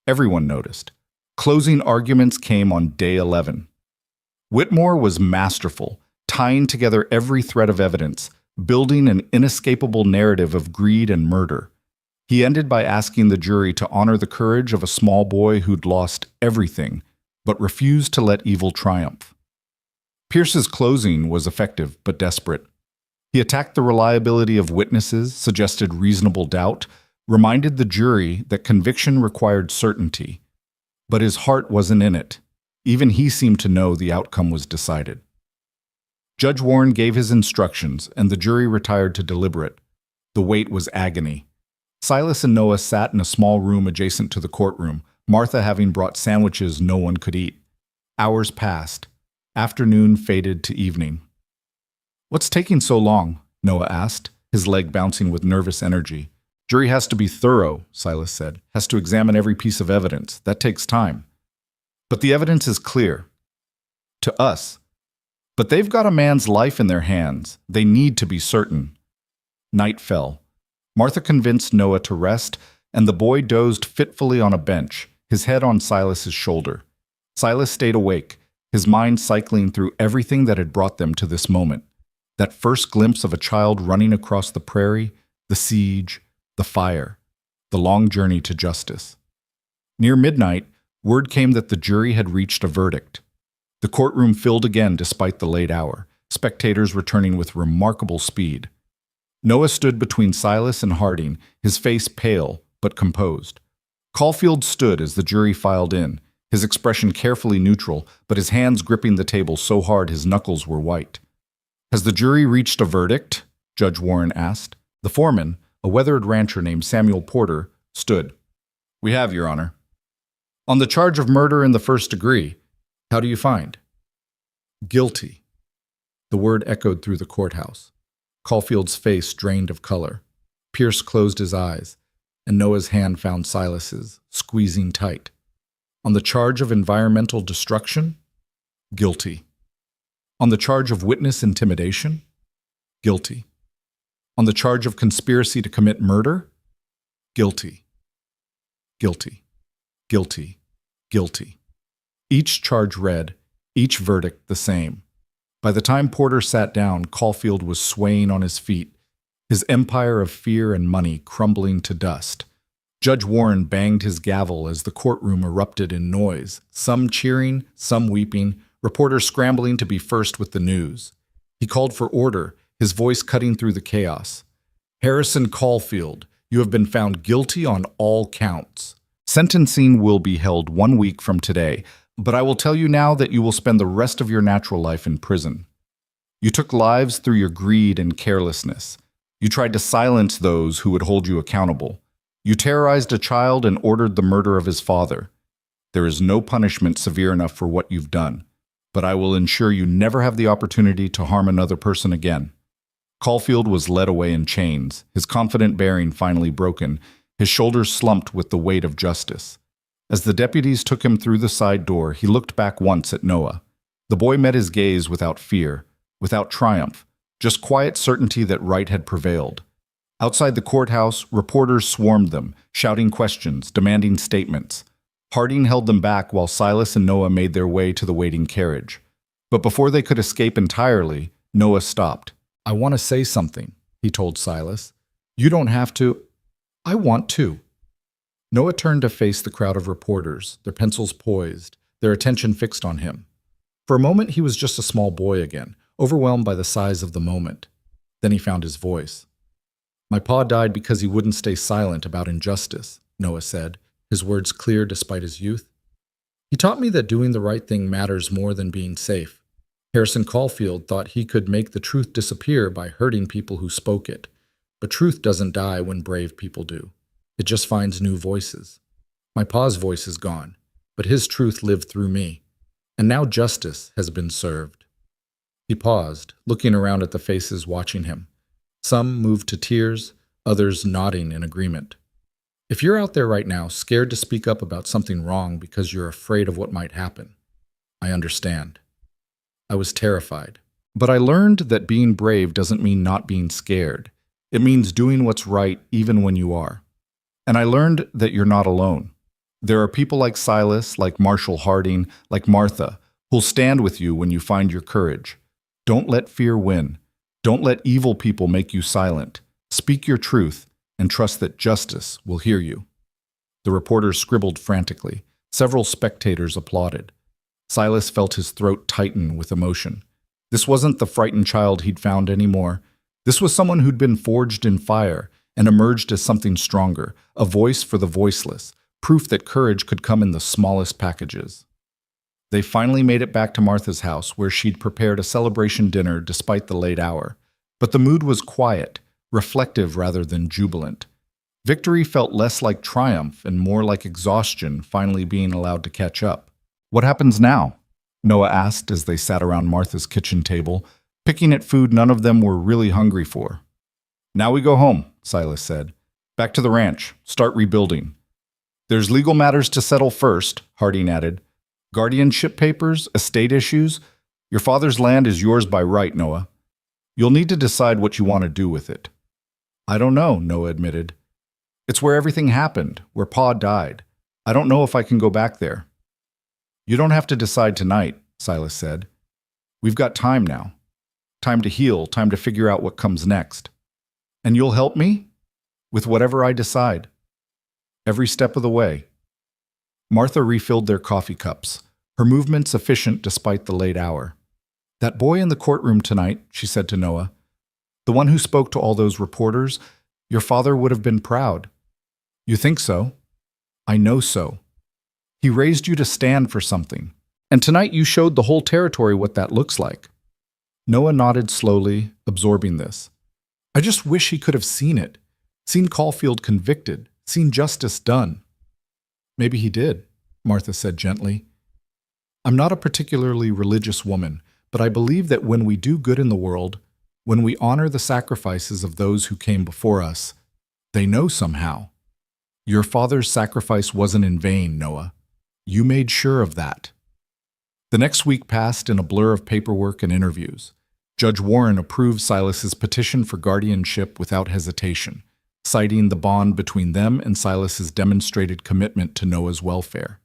Everyone noticed. Closing arguments came on day 11. Whitmore was masterful, tying together every thread of evidence, building an inescapable narrative of greed and murder. He ended by asking the jury to honor the courage of a small boy who'd lost everything, but refused to let evil triumph. Pierce's closing was effective but desperate. He attacked the reliability of witnesses, suggested reasonable doubt, reminded the jury that conviction required certainty. But his heart wasn't in it. Even he seemed to know the outcome was decided. Judge Warren gave his instructions, and the jury retired to deliberate. The wait was agony. Silas and Noah sat in a small room adjacent to the courtroom, Martha having brought sandwiches no one could eat. Hours passed. Afternoon faded to evening. "What's taking so long?" Noah asked, his leg bouncing with nervous energy. "Jury has to be thorough," Silas said. "Has to examine every piece of evidence. That takes time." "But the evidence is clear." "To us. But they've got a man's life in their hands. They need to be certain." Night fell. Martha convinced Noah to rest, and the boy dozed fitfully on a bench, his head on Silas's shoulder. Silas stayed awake, his mind cycling through everything that had brought them to this moment. That first glimpse of a child running across the prairie, the siege, the fire, the long journey to justice. Near midnight, word came that the jury had reached a verdict. The courtroom filled again despite the late hour, spectators returning with remarkable speed. Noah stood between Silas and Harding, his face pale but composed. Caulfield stood as the jury filed in, his expression carefully neutral, but his hands gripping the table so hard his knuckles were white. "Has the jury reached a verdict?" Judge Warren asked. The foreman, a weathered rancher named Samuel Porter, stood. "We have, Your Honor." "On the charge of murder in the first degree, how do you find?" "Guilty." The word echoed through the courthouse. Caulfield's face drained of color. Pierce closed his eyes, and Noah's hand found Silas's, squeezing tight. "On the charge of environmental destruction?" "Guilty." "On the charge of witness intimidation?" "Guilty." "On the charge of conspiracy to commit murder?" "Guilty." "Guilty. Guilty. Guilty." Each charge read, each verdict the same. By the time Porter sat down, Caulfield was swaying on his feet, his empire of fear and money crumbling to dust. Judge Warren banged his gavel as the courtroom erupted in noise, some cheering, some weeping, reporters scrambling to be first with the news. He called for order, his voice cutting through the chaos. Harrison Caulfield, you have been found guilty on all counts. Sentencing will be held 1 week from today, but I will tell you now that you will spend the rest of your natural life in prison. You took lives through your greed and carelessness. You tried to silence those who would hold you accountable. You terrorized a child and ordered the murder of his father. There is no punishment severe enough for what you've done, but I will ensure you never have the opportunity to harm another person again. Caulfield was led away in chains, his confident bearing finally broken, his shoulders slumped with the weight of justice. As the deputies took him through the side door, he looked back once at Noah. The boy met his gaze without fear, without triumph, just quiet certainty that right had prevailed. Outside the courthouse, reporters swarmed them, shouting questions, demanding statements. Harding held them back while Silas and Noah made their way to the waiting carriage. But before they could escape entirely, Noah stopped. I want to say something, he told Silas. You don't have to. I want to. Noah turned to face the crowd of reporters, their pencils poised, their attention fixed on him. For a moment, he was just a small boy again, overwhelmed by the size of the moment. Then he found his voice. My pa died because he wouldn't stay silent about injustice, Noah said, his words clear despite his youth. He taught me that doing the right thing matters more than being safe. Harrison Caulfield thought he could make the truth disappear by hurting people who spoke it. But truth doesn't die when brave people do. It just finds new voices. My pa's voice is gone, but his truth lived through me. And now justice has been served. He paused, looking around at the faces watching him. Some moved to tears, others nodding in agreement. If you're out there right now, scared to speak up about something wrong because you're afraid of what might happen, I understand. I was terrified. But I learned that being brave doesn't mean not being scared. It means doing what's right even when you are. And I learned that you're not alone. There are people like Silas, like Marshall Harding, like Martha, who'll stand with you when you find your courage. Don't let fear win. Don't let evil people make you silent. Speak your truth and trust that justice will hear you. The reporters scribbled frantically. Several spectators applauded. Silas felt his throat tighten with emotion. This wasn't the frightened child he'd found anymore. This was someone who'd been forged in fire and emerged as something stronger, a voice for the voiceless, proof that courage could come in the smallest packages. They finally made it back to Martha's house, where she'd prepared a celebration dinner despite the late hour. But the mood was quiet, reflective rather than jubilant. Victory felt less like triumph and more like exhaustion finally being allowed to catch up. What happens now? Noah asked as they sat around Martha's kitchen table, picking at food none of them were really hungry for. Now we go home, Silas said. Back to the ranch, start rebuilding. There's legal matters to settle first, Harding added. Guardianship papers, estate issues. Your father's land is yours by right, Noah. You'll need to decide what you want to do with it. I don't know, Noah admitted. It's where everything happened, where Pa died. I don't know if I can go back there. You don't have to decide tonight, Silas said. We've got time now. Time to heal, time to figure out what comes next. And you'll help me? With whatever I decide. Every step of the way. Martha refilled their coffee cups, her movements efficient despite the late hour. That boy in the courtroom tonight, she said to Noah, the one who spoke to all those reporters, your father would have been proud. You think so? I know so. He raised you to stand for something, and tonight you showed the whole territory what that looks like. Noah nodded slowly, absorbing this. I just wish he could have seen it, seen Caulfield convicted, seen justice done. Maybe he did, Martha said gently. I'm not a particularly religious woman, but I believe that when we do good in the world, when we honor the sacrifices of those who came before us, they know somehow. Your father's sacrifice wasn't in vain, Noah. You made sure of that. The next week passed in a blur of paperwork and interviews. Judge Warren approved Silas's petition for guardianship without hesitation, citing the bond between them and Silas's demonstrated commitment to Noah's welfare.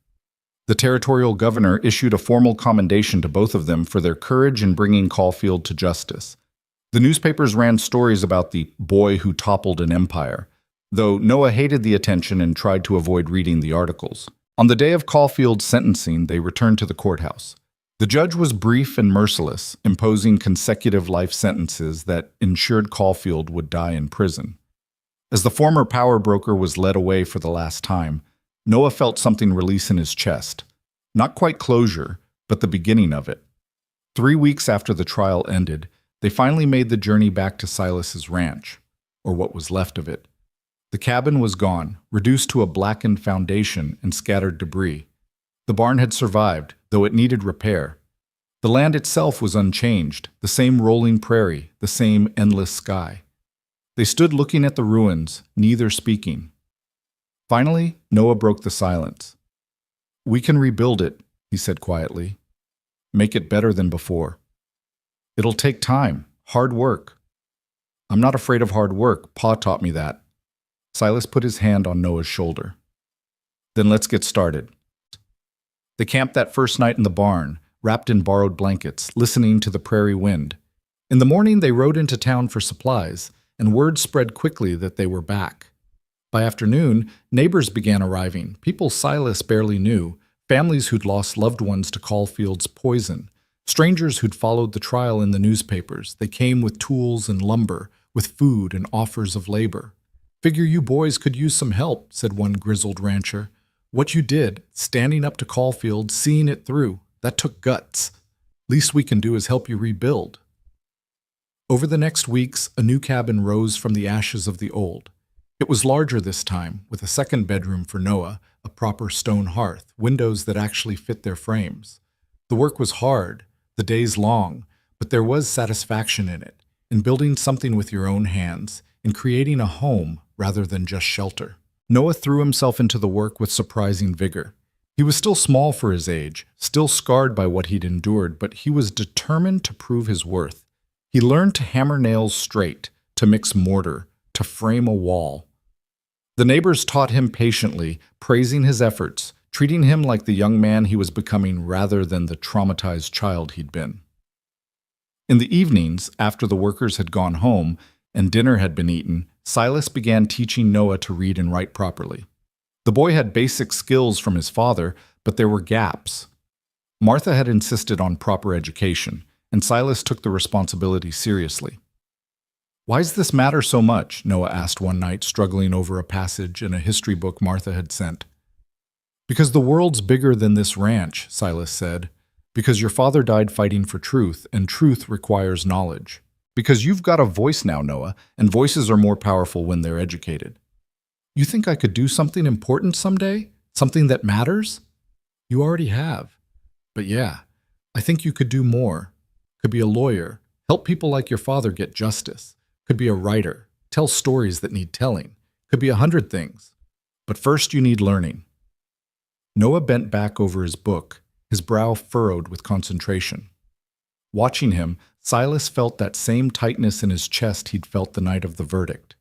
The territorial governor issued a formal commendation to both of them for their courage in bringing Caulfield to justice. The newspapers ran stories about the boy who toppled an empire, though Noah hated the attention and tried to avoid reading the articles. On the day of Caulfield's sentencing, they returned to the courthouse. The judge was brief and merciless, imposing consecutive life sentences that ensured Caulfield would die in prison. As the former power broker was led away for the last time, Noah felt something release in his chest. Not quite closure, but the beginning of it. 3 weeks after the trial ended, they finally made the journey back to Silas's ranch, or what was left of it. The cabin was gone, reduced to a blackened foundation and scattered debris. The barn had survived, though it needed repair. The land itself was unchanged, the same rolling prairie, the same endless sky. They stood looking at the ruins, neither speaking. Finally, Noah broke the silence. "We can rebuild it," he said quietly. "Make it better than before. It'll take time, hard work." "I'm not afraid of hard work. Pa taught me that." Silas put his hand on Noah's shoulder. "Then let's get started." They camped that first night in the barn, wrapped in borrowed blankets, listening to the prairie wind. In the morning, they rode into town for supplies, and word spread quickly that they were back. By afternoon, neighbors began arriving, people Silas barely knew, families who'd lost loved ones to Caulfield's poison, strangers who'd followed the trial in the newspapers. They came with tools and lumber, with food and offers of labor. "Figure you boys could use some help," said one grizzled rancher. "What you did, standing up to Caulfield, seeing it through, that took guts. Least we can do is help you rebuild." Over the next weeks, a new cabin rose from the ashes of the old. It was larger this time, with a second bedroom for Noah, a proper stone hearth, windows that actually fit their frames. The work was hard, the days long, but there was satisfaction in it, in building something with your own hands, in creating a home rather than just shelter. Noah threw himself into the work with surprising vigor. He was still small for his age, still scarred by what he'd endured, but he was determined to prove his worth. He learned to hammer nails straight, to mix mortar, to frame a wall. The neighbors taught him patiently, praising his efforts, treating him like the young man he was becoming rather than the traumatized child he'd been. In the evenings, after the workers had gone home and dinner had been eaten, Silas began teaching Noah to read and write properly. The boy had basic skills from his father, but there were gaps. Martha had insisted on proper education, and Silas took the responsibility seriously. "Why's this matter so much?" Noah asked one night, struggling over a passage in a history book Martha had sent. "Because the world's bigger than this ranch," Silas said. "Because your father died fighting for truth, and truth requires knowledge. Because you've got a voice now, Noah, and voices are more powerful when they're educated. You think I could do something important someday? Something that matters? You already have. But yeah, I think you could do more. Could be a lawyer, help people like your father get justice. Could be a writer, tell stories that need telling. Could be 100 things. But first you need learning." Noah bent back over his book, his brow furrowed with concentration. Watching him, Silas felt that same tightness in his chest he'd felt the night of the verdict.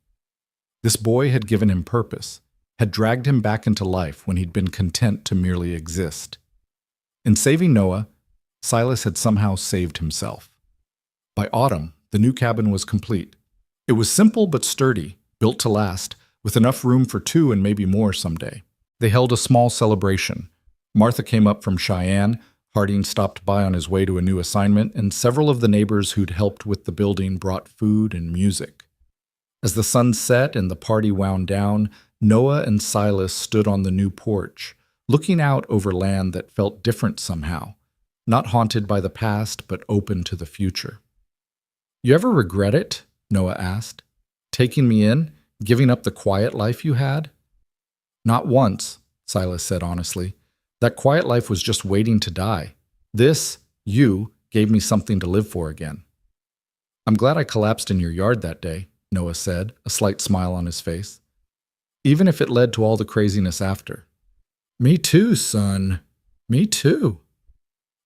This boy had given him purpose, had dragged him back into life when he'd been content to merely exist. In saving Noah, Silas had somehow saved himself. By autumn, the new cabin was complete. It was simple but sturdy, built to last, with enough room for 2 and maybe more someday. They held a small celebration. Martha came up from Cheyenne, Harding stopped by on his way to a new assignment, and several of the neighbors who'd helped with the building brought food and music. As the sun set and the party wound down, Noah and Silas stood on the new porch, looking out over land that felt different somehow, not haunted by the past, but open to the future. "You ever regret it?" Noah asked. "Taking me in, giving up the quiet life you had?" "Not once," Silas said honestly. "That quiet life was just waiting to die. This, you, gave me something to live for again." "I'm glad I collapsed in your yard that day," Noah said, a slight smile on his face. "Even if it led to all the craziness after." "Me too, son. Me too."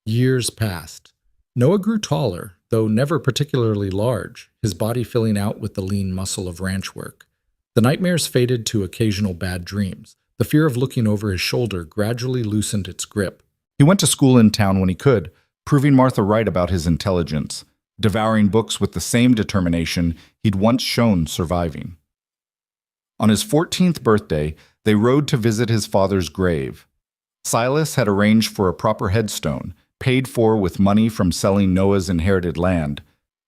Years passed. Noah grew taller, though never particularly large, his body filling out with the lean muscle of ranch work. The nightmares faded to occasional bad dreams. The fear of looking over his shoulder gradually loosened its grip. He went to school in town when he could, proving Martha right about his intelligence, devouring books with the same determination he'd once shown surviving. On his 14th birthday, they rode to visit his father's grave. Silas had arranged for a proper headstone, paid for with money from selling Noah's inherited land.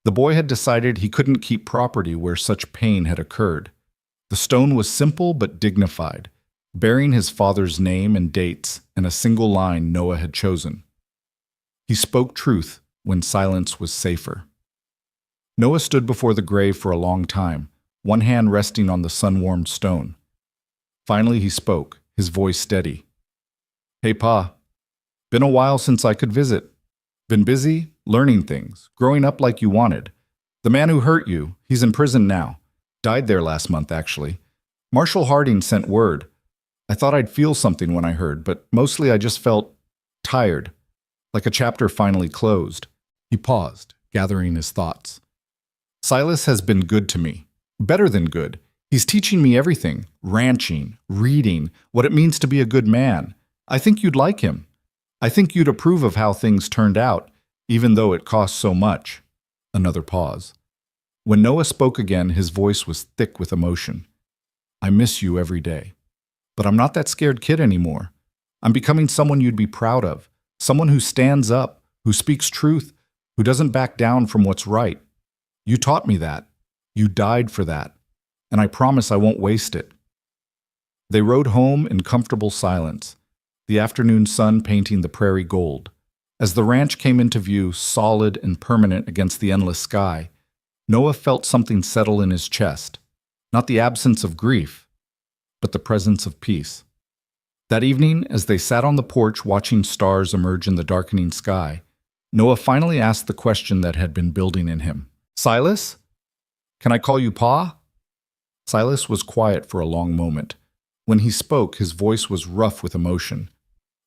The boy had decided he couldn't keep property where such pain had occurred. The stone was simple but dignified, bearing his father's name and dates and a single line Noah had chosen. He spoke truth when silence was safer. Noah stood before the grave for a long time, one hand resting on the sun-warmed stone. Finally he spoke, his voice steady. "Hey, Pa. Been a while since I could visit. Been busy, learning things, growing up like you wanted. The man who hurt you, he's in prison now. Died there last month, actually. Marshall Harding sent word. I thought I'd feel something when I heard, but mostly I just felt tired, like a chapter finally closed." He paused, gathering his thoughts. "Silas has been good to me. Better than good. He's teaching me everything, ranching, reading, what it means to be a good man. I think you'd like him. I think you'd approve of how things turned out, even though it cost so much." Another pause. When Noah spoke again, his voice was thick with emotion. "I miss you every day. But I'm not that scared kid anymore. I'm becoming someone you'd be proud of, someone who stands up, who speaks truth, who doesn't back down from what's right. You taught me that. You died for that. And I promise I won't waste it." They rode home in comfortable silence, the afternoon sun painting the prairie gold. As the ranch came into view, solid and permanent against the endless sky, Noah felt something settle in his chest, not the absence of grief, but the presence of peace. That evening, as they sat on the porch watching stars emerge in the darkening sky, Noah finally asked the question that had been building in him. "Silas? Can I call you Pa?" Silas was quiet for a long moment. When he spoke, his voice was rough with emotion.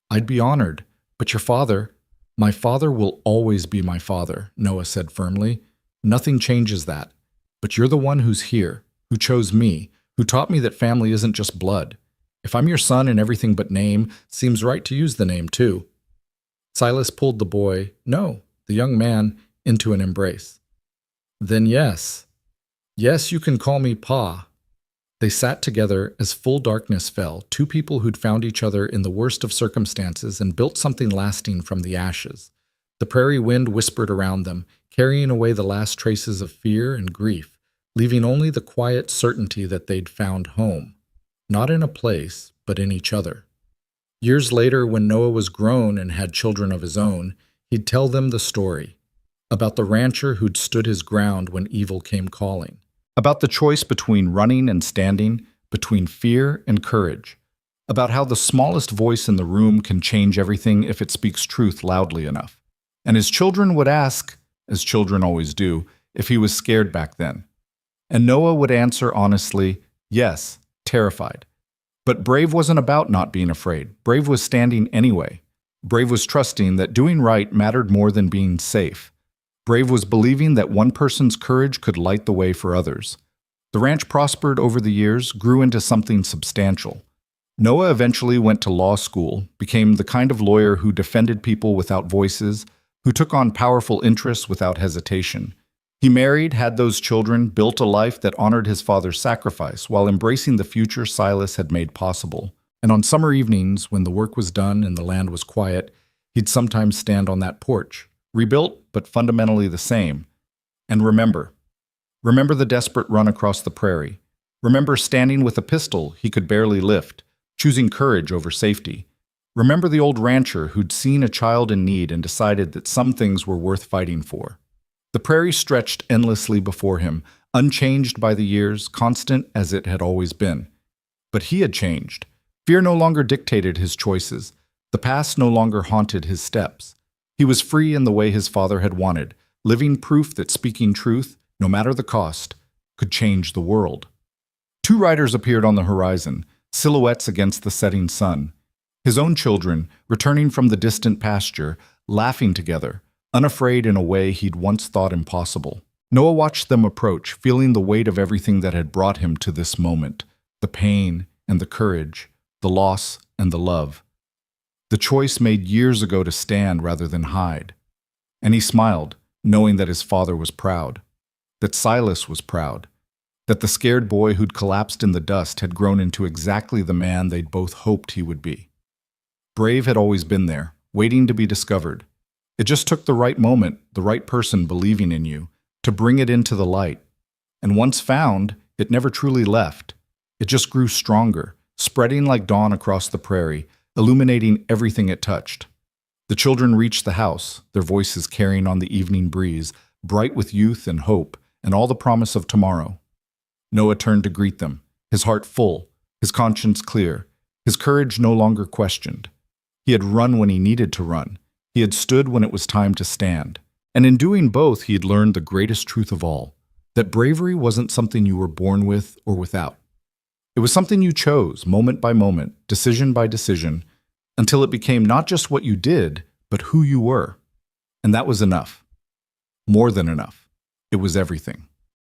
"I'd be honored, but your father—" "My father will always be my father," Noah said firmly. "Nothing changes that. But you're the one who's here, who chose me, who taught me that family isn't just blood. If I'm your son in everything but name, seems right to use the name too." Silas pulled the boy, no, the young man, into an embrace. "Then yes. Yes, you can call me Pa." They sat together as full darkness fell, two people who'd found each other in the worst of circumstances and built something lasting from the ashes. The prairie wind whispered around them, carrying away the last traces of fear and grief, leaving only the quiet certainty that they'd found home, not in a place, but in each other. Years later, when Noah was grown and had children of his own, he'd tell them the story about the rancher who'd stood his ground when evil came calling, about the choice between running and standing, between fear and courage, about how the smallest voice in the room can change everything if it speaks truth loudly enough. And his children would ask, as children always do, if he was scared back then. And Noah would answer honestly, yes, terrified. But brave wasn't about not being afraid. Brave was standing anyway. Brave was trusting that doing right mattered more than being safe. Brave was believing that one person's courage could light the way for others. The ranch prospered over the years, grew into something substantial. Noah eventually went to law school, became the kind of lawyer who defended people without voices, who took on powerful interests without hesitation. He married, had those children, built a life that honored his father's sacrifice while embracing the future Silas had made possible. And on summer evenings, when the work was done and the land was quiet, he'd sometimes stand on that porch, rebuilt but fundamentally the same, and remember the desperate run across the prairie. Remember standing with a pistol he could barely lift, choosing courage over safety. Remember the old rancher who'd seen a child in need and decided that some things were worth fighting for. The prairie stretched endlessly before him, unchanged by the years, constant as it had always been. But he had changed. Fear no longer dictated his choices. The past no longer haunted his steps. He was free in the way his father had wanted, living proof that speaking truth, no matter the cost, could change the world. Two riders appeared on the horizon, silhouettes against the setting sun. His own children, returning from the distant pasture, laughing together, unafraid in a way he'd once thought impossible. Noah watched them approach, feeling the weight of everything that had brought him to this moment, the pain and the courage, the loss and the love. The choice made years ago to stand rather than hide. And he smiled, knowing that his father was proud, that Silas was proud, that the scared boy who'd collapsed in the dust had grown into exactly the man they'd both hoped he would be. Brave had always been there, waiting to be discovered. It just took the right moment, the right person believing in you, to bring it into the light. And once found, it never truly left. It just grew stronger, spreading like dawn across the prairie, illuminating everything it touched. The children reached the house, their voices carrying on the evening breeze, bright with youth and hope, and all the promise of tomorrow. Noah turned to greet them, his heart full, his conscience clear, his courage no longer questioned. He had run when he needed to run. He had stood when it was time to stand. And in doing both, he had learned the greatest truth of all, that bravery wasn't something you were born with or without. It was something you chose, moment by moment, decision by decision, until it became not just what you did, but who you were. And that was enough. More than enough. It was everything.